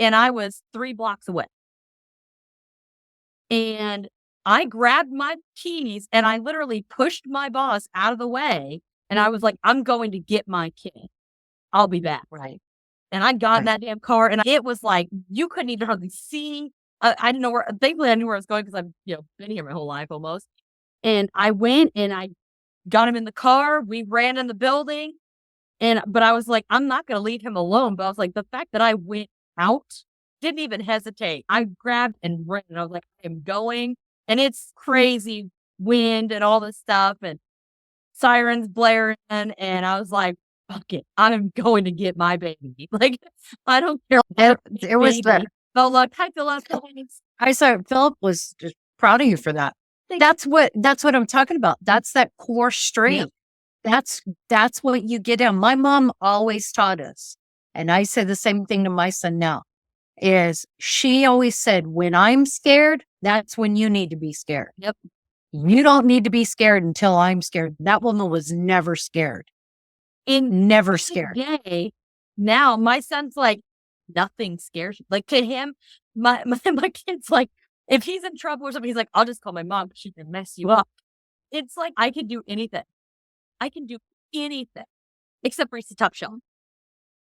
And I was 3 blocks away. And I grabbed my keys and I literally pushed my boss out of the way. And I was like, I'm going to get my kid. I'll be back. Right. And I got in that damn car, and it was like, you couldn't even hardly see. I didn't know where, thankfully I knew where I was going because I've been here my whole life almost. And I went and I got him in the car. We ran in the building. But I was like, I'm not going to leave him alone. But I was like, the fact that I went out, didn't even hesitate. I grabbed and ran. And I was like, I am going. And it's crazy wind and all this stuff and sirens blaring. And I was like, fuck it. I'm going to get my baby. Like, I don't care. It was the, Felt like I feel like I saw Philip was just proud of you for that. That's what I'm talking about. That's that core strength. Yeah. That's what you get in. My mom always taught us, and I say the same thing to my son now, is she always said, when I'm scared, that's when you need to be scared. Yep. You don't need to be scared until I'm scared. That woman was never scared. Never scared. Yay. Now my son's like, nothing scares you. Like, to him, my kid's like, if he's in trouble or something, he's like, I'll just call my mom. She can mess you up. It's like, I can do anything. I can do anything except reach the top shelf.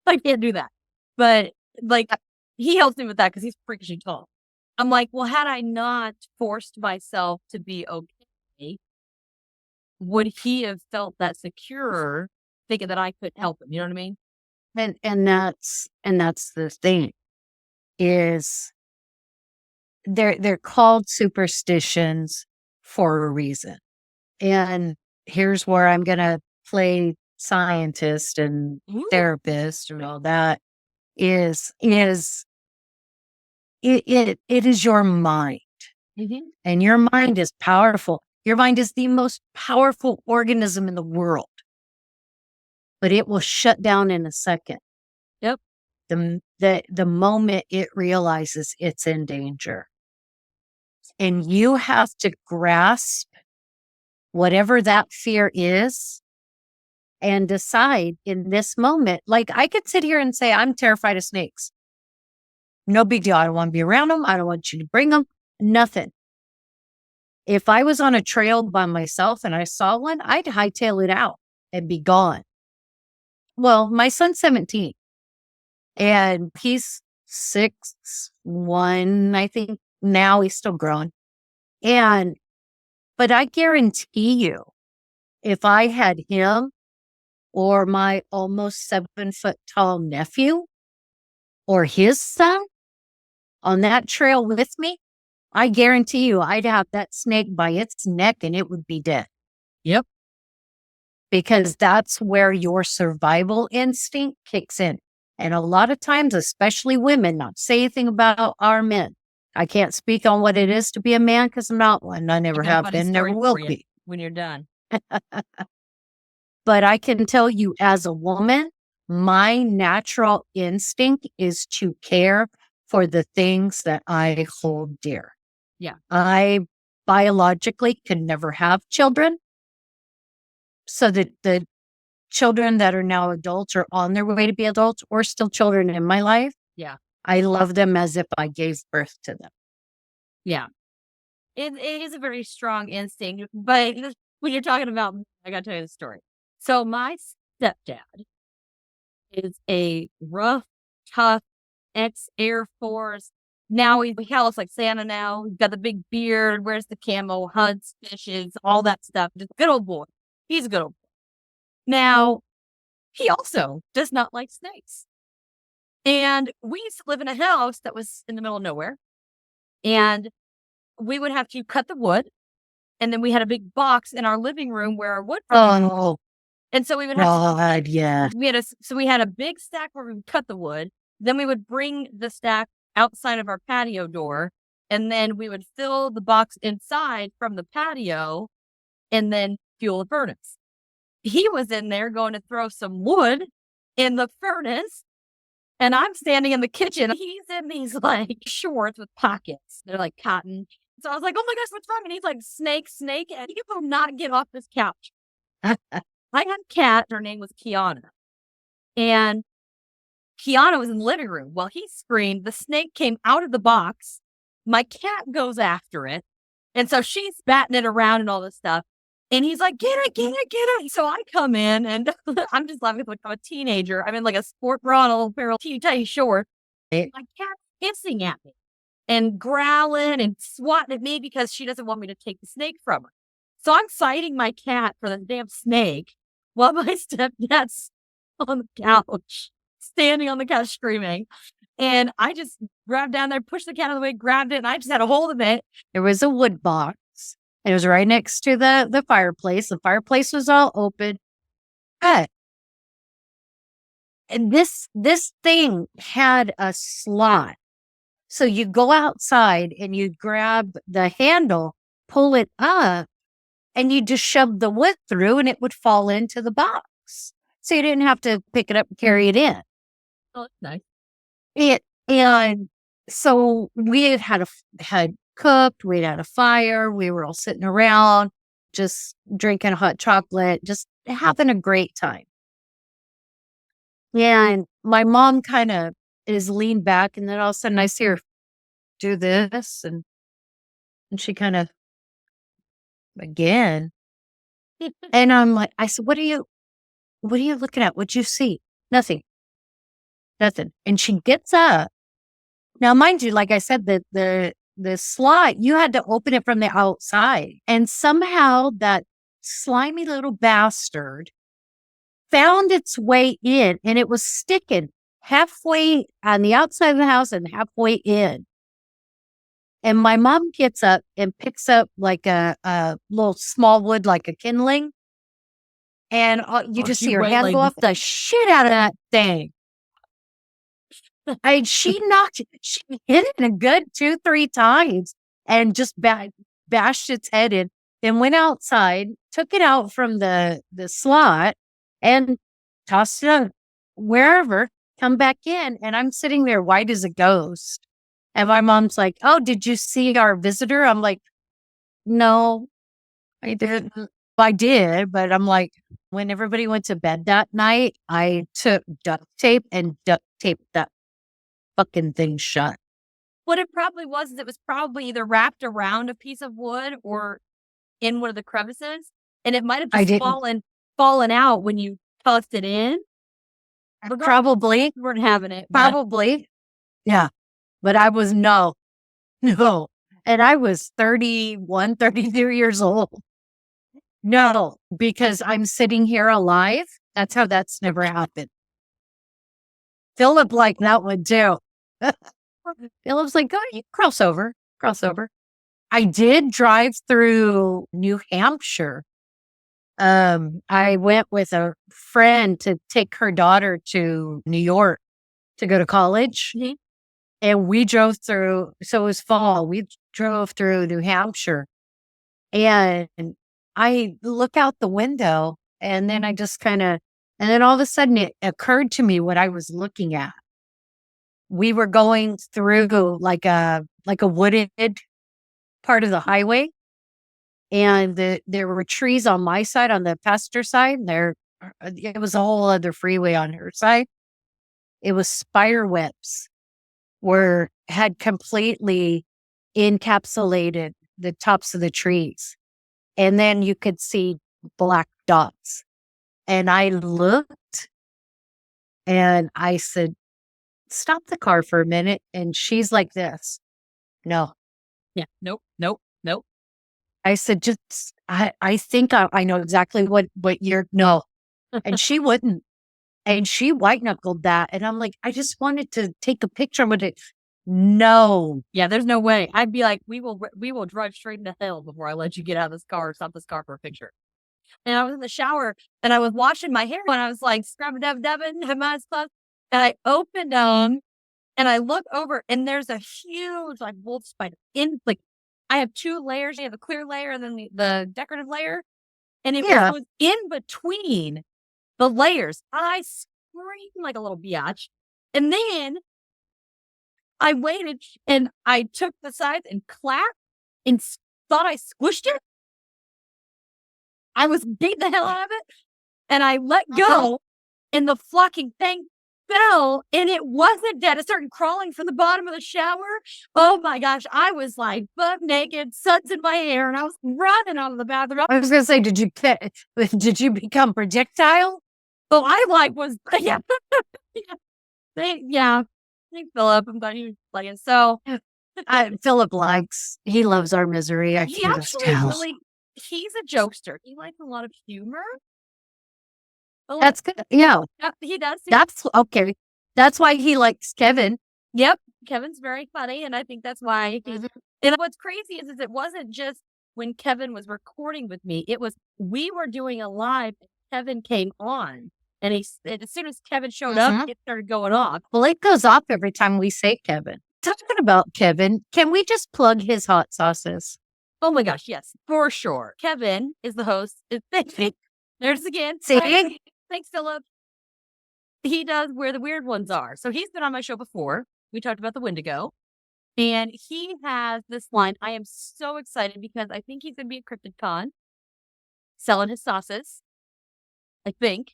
I can't do that. But like, he helps me with that because he's freakishly tall. I'm like, well, had I not forced myself to be okay, would he have felt that secure, thinking that I could help him? You know what I mean? And that's the thing, is they're called superstitions for a reason. And here's where I'm gonna play scientist and therapist and all that, is it is your mind. Mm-hmm. And your mind is powerful. Your mind is the most powerful organism in the world. But it will shut down in a second. Yep. The moment it realizes it's in danger. And you have to grasp whatever that fear is and decide in this moment. Like, I could sit here and say, I'm terrified of snakes. No big deal. I don't want to be around them. I don't want you to bring them. Nothing. If I was on a trail by myself and I saw one, I'd hightail it out and be gone. Well, my son's 17 and he's 6'1", I think. Now he's still growing. But I guarantee you, if I had him or my almost 7-foot tall nephew or his son on that trail with me, I guarantee you I'd have that snake by its neck and it would be dead. Yep. Because that's where your survival instinct kicks in. And a lot of times, especially women, not to say anything about our men. I can't speak on what it is to be a man because I'm not one. I never have been, never will be. When you're done. But I can tell you, as a woman, my natural instinct is to care for the things that I hold dear. Yeah. I biologically can never have children. So that the children that are now adults or on their way to be adults or still children in my life. Yeah. I love them as if I gave birth to them. Yeah. It is a very strong instinct. But when you're talking about, I got to tell you the story. So my stepdad is a rough, tough ex-Air Force. Now he looks like Santa now. He's got the big beard, wears the camo, hunts, fishes, all that stuff. Just good old boy. He's a good old boy. Now, he also does not like snakes. And we used to live in a house that was in the middle of nowhere. And we would have to cut the wood. And then we had a big box in our living room where our wood was. And so we would have yeah. we had a big stack where we would cut the wood. Then we would bring the stack outside of our patio door, and then we would fill the box inside from the patio and then fuel the furnace. He was in there going to throw some wood in the furnace, and I'm standing in the kitchen. He's in these like shorts with pockets. They're like cotton. So I was like, oh my gosh, what's wrong? And he's like, snake. And he will not get off this couch. I had a cat. Her name was Kiana. And Kiana was in the living room. Well, he screamed. The snake came out of the box. My cat goes after it. And so she's batting it around and all this stuff. And he's like, get it. So I come in and I'm just laughing like I'm a teenager. I'm in like a sport bra and a little pair of teeny tiny shorts. My cat's hissing at me and growling and swatting at me because she doesn't want me to take the snake from her. So I'm fighting my cat for the damn snake while my stepdad's on the couch, standing on the couch screaming. And I just grabbed down there, pushed the cat out of the way, grabbed it, and I just had a hold of it. There was a wood box. It was right next to the fireplace. The fireplace was all open. And this thing had a slot. So you go outside and you grab the handle, pull it up, and you just shove the wood through and it would fall into the box. So you didn't have to pick it up and carry it in. Oh, that's nice. And so we had cooked, we'd had a fire, we were all sitting around, just drinking hot chocolate, just having a great time. And my mom kind of is leaned back, and then all of a sudden I see her do this, and she kind of again. And I'm like, I said, what are you looking at? What'd you see? Nothing. And she gets up. Now, mind you, like I said, the slot, you had to open it from the outside. And somehow that slimy little bastard found its way in, and it was sticking halfway on the outside of the house and halfway in. And my mom gets up and picks up like a little small wood, like a kindling. And you just see her hand go off the shit out of that thing. And she hit it a good 2-3 times and just bashed its head in. Then went outside, took it out from the slot and tossed it out wherever, come back in. And I'm sitting there white as a ghost. And my mom's like, oh, did you see our visitor? I'm like, no, I didn't. I did, but I'm like, when everybody went to bed that night, I took duct tape and duct taped that fucking thing shut. What it probably was is it was probably either wrapped around a piece of wood or in one of the crevices, and it might have just fallen out when you tossed it in. Probably. We weren't having it. Probably. Yeah. But I was no. And I was 31, 32 years old. No, because I'm sitting here alive. That's how that's never happened. Philip liked that one too. Philip's like, go ahead, crossover. I did drive through New Hampshire. I went with a friend to take her daughter to New York to go to college. Mm-hmm. And we drove through, so it was fall. We drove through New Hampshire. And I look out the window, and then I just and then all of a sudden it occurred to me what I was looking at. We were going through like a wooded part of the highway, and there were trees on my side, on the passenger side. It was a whole other freeway on her side. It was spider webs had completely encapsulated the tops of the trees. And then you could see black dots. And I looked and I said, stop the car for a minute. And she's like this. No. Yeah. Nope. I said, I think I know exactly what you're, no. And she wouldn't. And she white knuckled that. And I'm like, I just wanted to take a picture with it. No. Yeah, there's no way. I'd be like, we will drive straight into hell before I let you get out of this car or stop this car for a picture. And I was in the shower and I was washing my hair and I was like, scrub Devin, have my stuff. And I opened them And I look over and there's a huge like wolf spider in like, I have 2 layers. I have a clear layer and then the decorative layer. And it was in between the layers. I screamed like a little biatch. And then I waited and I took the sides and clapped and thought I squished it. I was beating the hell out of it. And I let go and the fucking thing fell and it wasn't dead. It started crawling from the bottom of the shower. Oh my gosh. I was like butt naked, suds in my hair, and I was running out of the bathroom. I was going to say, did you become projectile? Oh, I like was, yeah. Yeah. Thank Philip. I'm glad he was playing. So Philip he loves our misery. I he can just actually tell. really, he's a jokester. He likes a lot of humor. That's good. Yeah. Yeah, he does. That's okay. That's why he likes Kevin. Yep. Kevin's very funny. And I think that's why. And what's crazy is it wasn't just when Kevin was recording with me. It was, we were doing a live and Kevin came on. And as soon as Kevin showed up, it started going off. Well, it goes off every time we say Kevin. Talking about Kevin, can we just plug his hot sauces? Oh my gosh, yes, for sure. Kevin is the host. There's again. See? Thanks, Philip. He does Where the Weird Ones Are. So he's been on my show before. We talked about the Wendigo. And he has this line. I am so excited because I think he's going to be at CryptidCon selling his sauces, I think.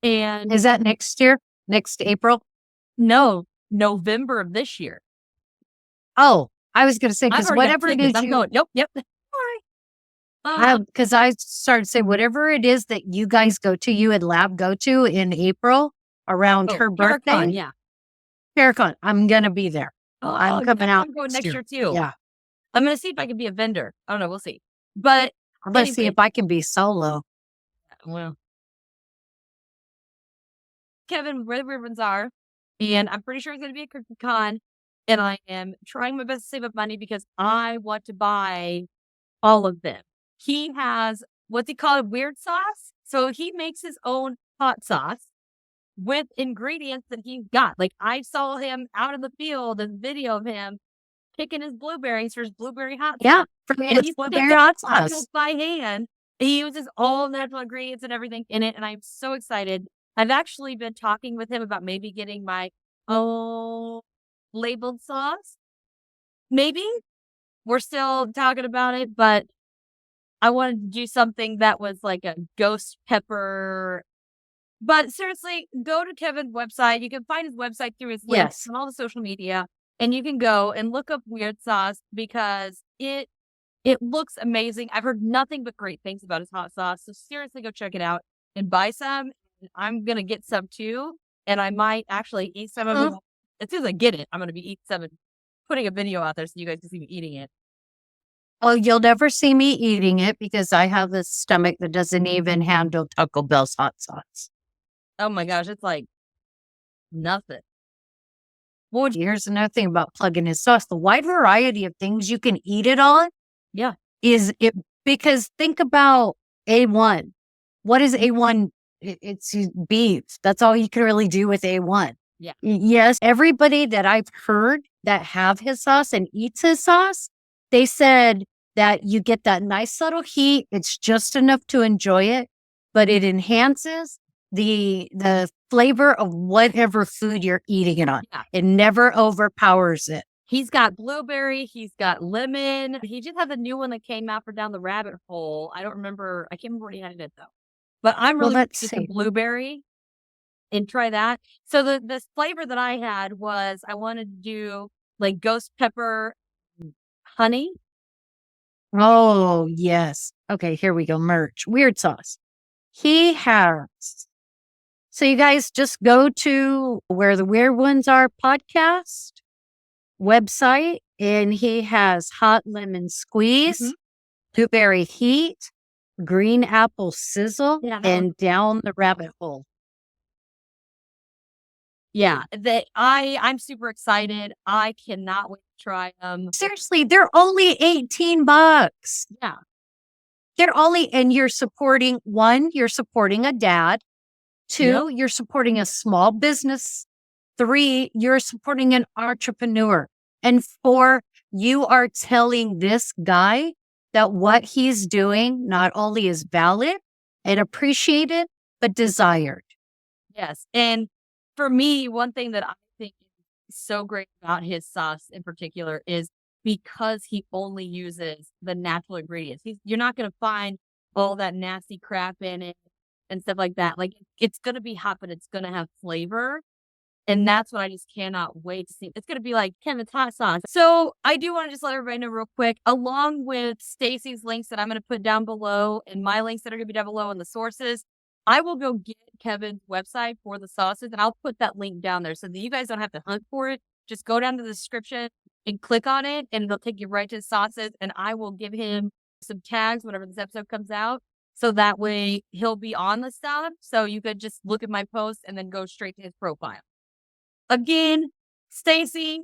And is that next year? Next April? No, November of this year. Oh, I was going to say, because whatever it is. I'm going, yep. Because I started to say, whatever it is that you guys go to, you and Lab go to in April around her birthday. Paracon, yeah. Paracon. I'm going to be there. I'm coming out. I'm going next year too. Yeah. I'm going to see if I can be a vendor. I don't know. We'll see. But I'm going to see if I can be solo. Well, Kevin, Where the Weird Ones Are. And I'm pretty sure it's going to be a CryptidCon. And I am trying my best to save up money because I want to buy all of them. He has what's he called, weird sauce. So he makes his own hot sauce with ingredients that he's got. Like I saw him out in the field, a video of him picking his blueberries for his blueberry hot sauce. Yeah, for his blueberry hot sauce. By hand. He uses all natural ingredients and everything in it. And I'm so excited. I've actually been talking with him about maybe getting my own labeled sauce. Maybe. We're still talking about it, but I wanted to do something that was like a ghost pepper. But seriously, go to Kevin's website. You can find his website through his links on all the social media. And you can go and look up weird sauce because it looks amazing. I've heard nothing but great things about his hot sauce. So seriously, go check it out and buy some. I'm going to get some too. And I might actually eat some of it. As soon as I get it, I'm going to be eating some and putting a video out there so you guys can see me eating it. Well, you'll never see me eating it because I have a stomach that doesn't even handle Taco Bell's hot sauce. Oh my gosh, it's like nothing. Well, here's another thing about plugging his sauce. The wide variety of things you can eat it on. Yeah. Is it because think about A1. What is A1? It's beef. That's all you can really do with A1. Yeah. Yes. Everybody that I've heard that have his sauce and eats his sauce, they said that you get that nice subtle heat. It's just enough to enjoy it, but it enhances the flavor of whatever food you're eating it on. Yeah. It never overpowers it. He's got blueberry. He's got lemon. He just had the new one that came out for Down the Rabbit Hole. I can't remember what he had in it though. But I'm really interested in blueberry and try that. So the flavor that I had was I wanted to do like ghost pepper honey. Oh, yes. Okay, here we go. Merch. Weird sauce. He has. So you guys just go to Where the Weird Ones Are podcast website, and he has hot lemon squeeze, blueberry heat, green apple sizzle, and down the rabbit hole. Yeah, I'm super excited. I cannot wait to try them. Seriously, they're only $18. Yeah. They're only, and you're supporting, one, you're supporting a dad. Two, you're supporting a small business 3, you're supporting an entrepreneur. And 4, you are telling this guy that what he's doing not only is valid and appreciated, but desired. Yes. And for me, one thing that I think is so great about his sauce in particular is because he only uses the natural ingredients. You're not going to find all that nasty crap in it and stuff like that. Like, it's going to be hot, but it's going to have flavor. And that's what I just cannot wait to see. It's going to be like Kevin's hot sauce. So I do want to just let everybody know real quick, along with Stacey's links that I'm going to put down below and my links that are going to be down below and the sources, I will go get Kevin's website for the sauces and I'll put that link down there so that you guys don't have to hunt for it. Just go down to the description and click on it and it'll take you right to the sauces. And I will give him some tags whenever this episode comes out. So that way he'll be on the stuff. So you could just look at my post and then go straight to his profile. Again, Stacey,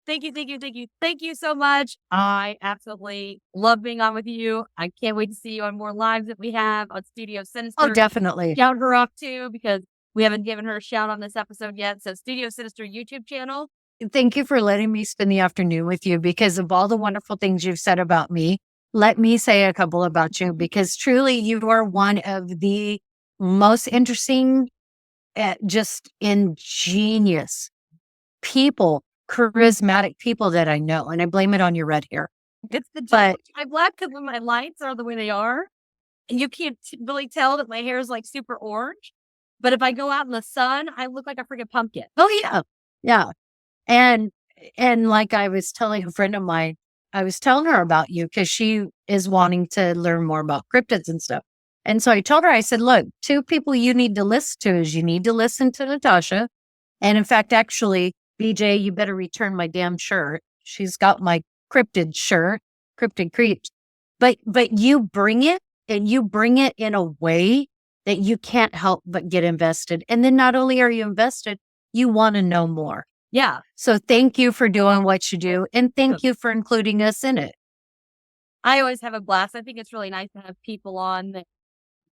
thank you so much. I absolutely love being on with you. I can't wait to see you on more lives that we have on Studio Sinister. Oh, definitely. Shout her off too, because we haven't given her a shout on this episode yet. So Studio Sinister YouTube channel. Thank you for letting me spend the afternoon with you because of all the wonderful things you've said about me. Let me say a couple about you because truly you are one of the most interesting, just ingenious people, charismatic people that I know. And I blame it on your red hair. It's the But I'm black because my lights are the way they are. And you can't really tell that my hair is like super orange. But if I go out in the sun, I look like a freaking pumpkin. oh yeah. Yeah. And like I was telling a friend of mine, I was telling her about you because she is wanting to learn more about cryptids and stuff. And so I told her, I said, look, 2 people you need to listen to is you need to listen to Natasha. And in fact, actually, BJ, you better return my damn shirt. She's got my cryptid shirt, cryptid creeps. But you bring it and you bring it in a way that you can't help but get invested. And then not only are you invested, you want to know more. Yeah. So thank you for doing what you do. And thank you for including us in it. I always have a blast. I think it's really nice to have people on that.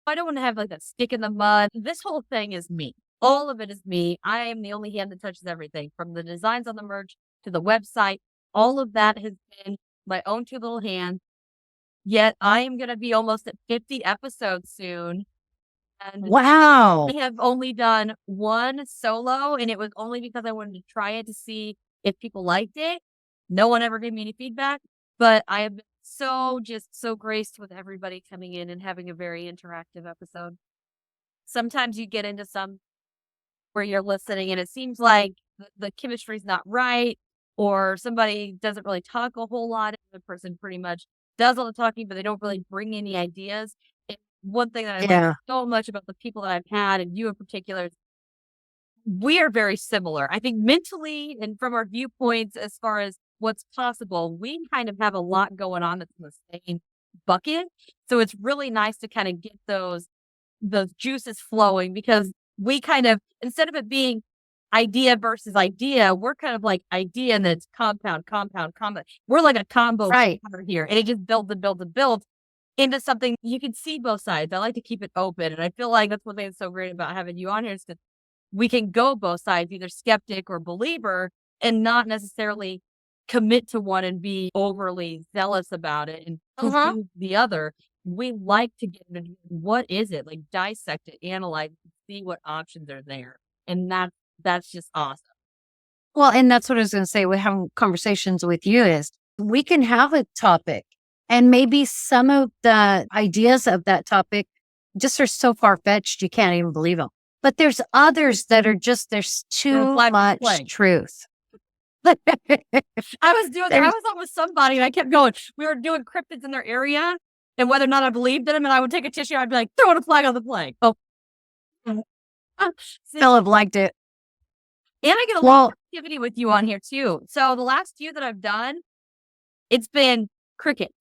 I don't want to have like that stick in the mud. This whole thing is me. All of it is me. I am the only hand that touches everything from the designs on the merch to the website. All of that has been my own 2 little hands. Yet I am going to be almost at 50 episodes soon. And Wow. I have only done 1 solo, and it was only because I wanted to try it to see if people liked it. No one ever gave me any feedback, but I have been so graced with everybody coming in and having a very interactive episode. Sometimes you get into some where you're listening and it seems like the chemistry's not right, or somebody doesn't really talk a whole lot. The person pretty much does all the talking, but they don't really bring any ideas. And one thing that I like so much about the people that I've had, and you in particular, we are very similar. I think mentally and from our viewpoints as far as what's possible, we kind of have a lot going on that's in the same bucket. So it's really nice to kind of get those juices flowing because we kind of, instead of it being idea versus idea, we're kind of like idea and then it's compound. We're like a combo here. And it just builds and builds into something you can see both sides. I like to keep it open. And I feel like that's one thing that's so great about having you on here is that we can go both sides, either skeptic or believer, and not necessarily commit to one and be overly zealous about it and do the other. We like to get into what is it, like dissect it, analyze it, see what options are there. And that's just awesome. Well, and that's what I was going to say. We're having conversations with you is we can have a topic and maybe some of the ideas of that topic just are so far-fetched you can't even believe them. But there's others that are just, there's too much truth. I was on with somebody and I kept going. We were doing cryptids in their area and whether or not I believed in them, and I would take a tissue, I'd be like, throwing a flag on the flag. Oh. Philip liked it. And I get a lot of activity with you on here too. So the last few that I've done, it's been cricket.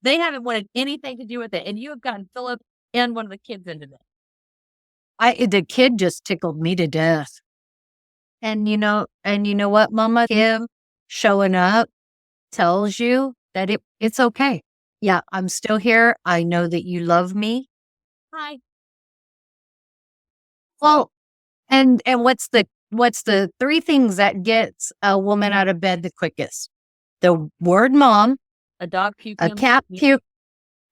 They haven't wanted anything to do with it. And you have gotten Philip and one of the kids into it. The kid just tickled me to death. And you know what, Mama Kim showing up tells you that it's okay. Yeah, I'm still here. I know that you love me. Hi. Well, and what's the what's the 3 things that gets a woman out of bed the quickest? The word mom, A dog puking.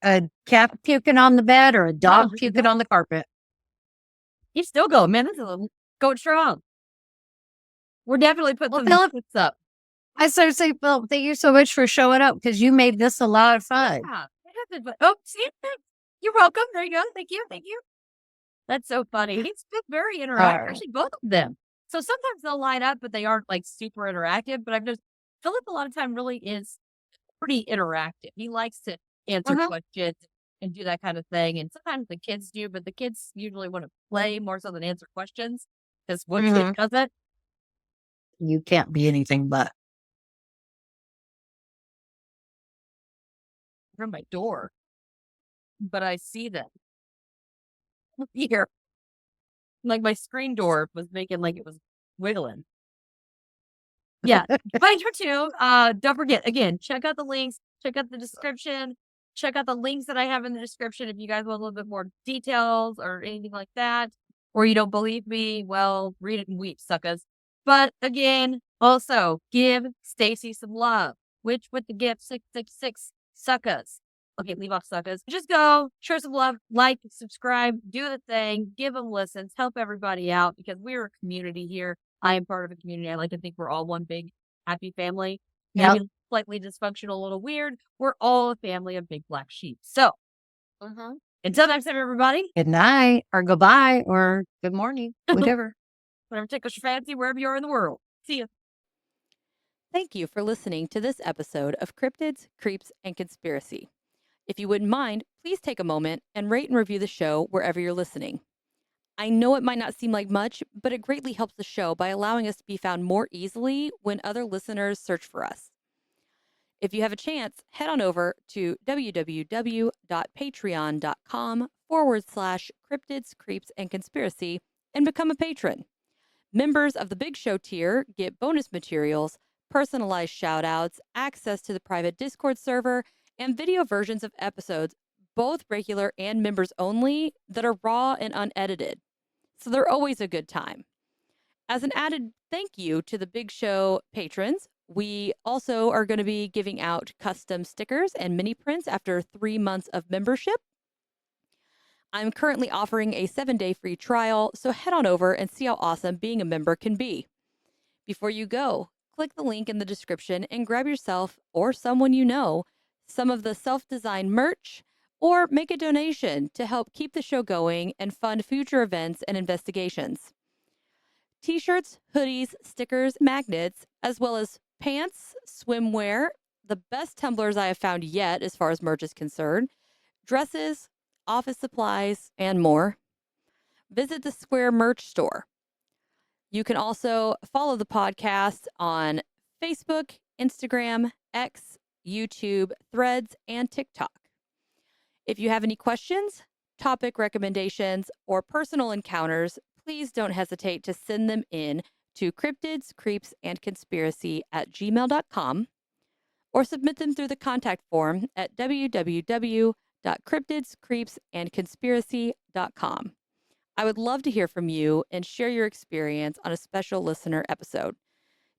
a cat puking on the bed, or a dog puking on the carpet. You still go, man. This is going strong. We're definitely putting some clips up. I started to say, Phil, thank you so much for showing up because you made this a lot of fun. Yeah, it happened, but see, you're welcome. There you go. Thank you. That's so funny. He's been very interactive. Actually, both of them. So sometimes they'll line up, but they aren't like super interactive. But I've just Philip a lot of time really is pretty interactive. He likes to answer questions and do that kind of thing. And sometimes the kids do, but the kids usually want to play more so than answer questions because what kid does it? You can't be anything but. From my door, but I see them here. Like my screen door was making like it was wiggling. Yeah, find her too. Don't forget, again, check out the links, check out the description, check out the links that I have in the description if you guys want a little bit more details or anything like that, or you don't believe me, well, read it and weep, suckers. But again, also give Stacey some love, which with the gift 666 suckers. Okay, leave off suckers. Just go, show some love, like, subscribe, do the thing, give them listens, help everybody out because we're a community here. I am part of a community. I like to think we're all one big happy family. Maybe slightly dysfunctional, a little weird. We're all a family of big black sheep. So, until next time, everybody. Good night, or goodbye, or good morning, whatever. Whatever tickles your fancy, wherever you are in the world. See you. Thank you for listening to this episode of Cryptids, Creeps, and Conspiracy. If you wouldn't mind, please take a moment and rate and review the show wherever you're listening. I know it might not seem like much, but it greatly helps the show by allowing us to be found more easily when other listeners search for us. If you have a chance, head on over to www.patreon.com/Cryptids, Creeps, and Conspiracy and become a patron. Members of the Big Show tier get bonus materials, personalized shout-outs, access to the private Discord server, and video versions of episodes, both regular and members only, that are raw and unedited. So they're always a good time. As an added thank you to the Big Show patrons, we also are going to be giving out custom stickers and mini prints after 3 months of membership. I'm currently offering a 7-day free trial, so head on over and see how awesome being a member can be. Before you go, click the link in the description and grab yourself or someone you know some of the self-designed merch, or make a donation to help keep the show going and fund future events and investigations. T-shirts, hoodies, stickers, magnets, as well as pants, swimwear, the best tumblers I have found yet as far as merch is concerned, dresses, office supplies, and more. Visit the Square merch store. You can also follow the podcast on Facebook, Instagram, X, YouTube, Threads, and TikTok. If you have any questions, topic recommendations, or personal encounters, please don't hesitate to send them in to cryptidscreepsandconspiracy@gmail.com or submit them through the contact form at www.cryptidscreepsandconspiracy.com. I would love to hear from you and share your experience on a special listener episode.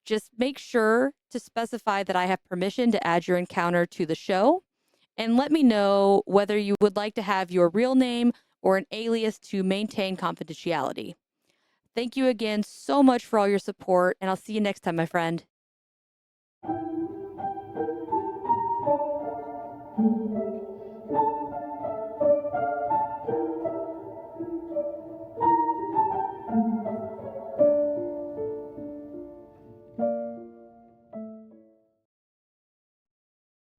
Just make sure to specify that I have permission to add your encounter to the show, and let me know whether you would like to have your real name or an alias to maintain confidentiality. Thank you again so much for all your support, and I'll see you next time, my friend.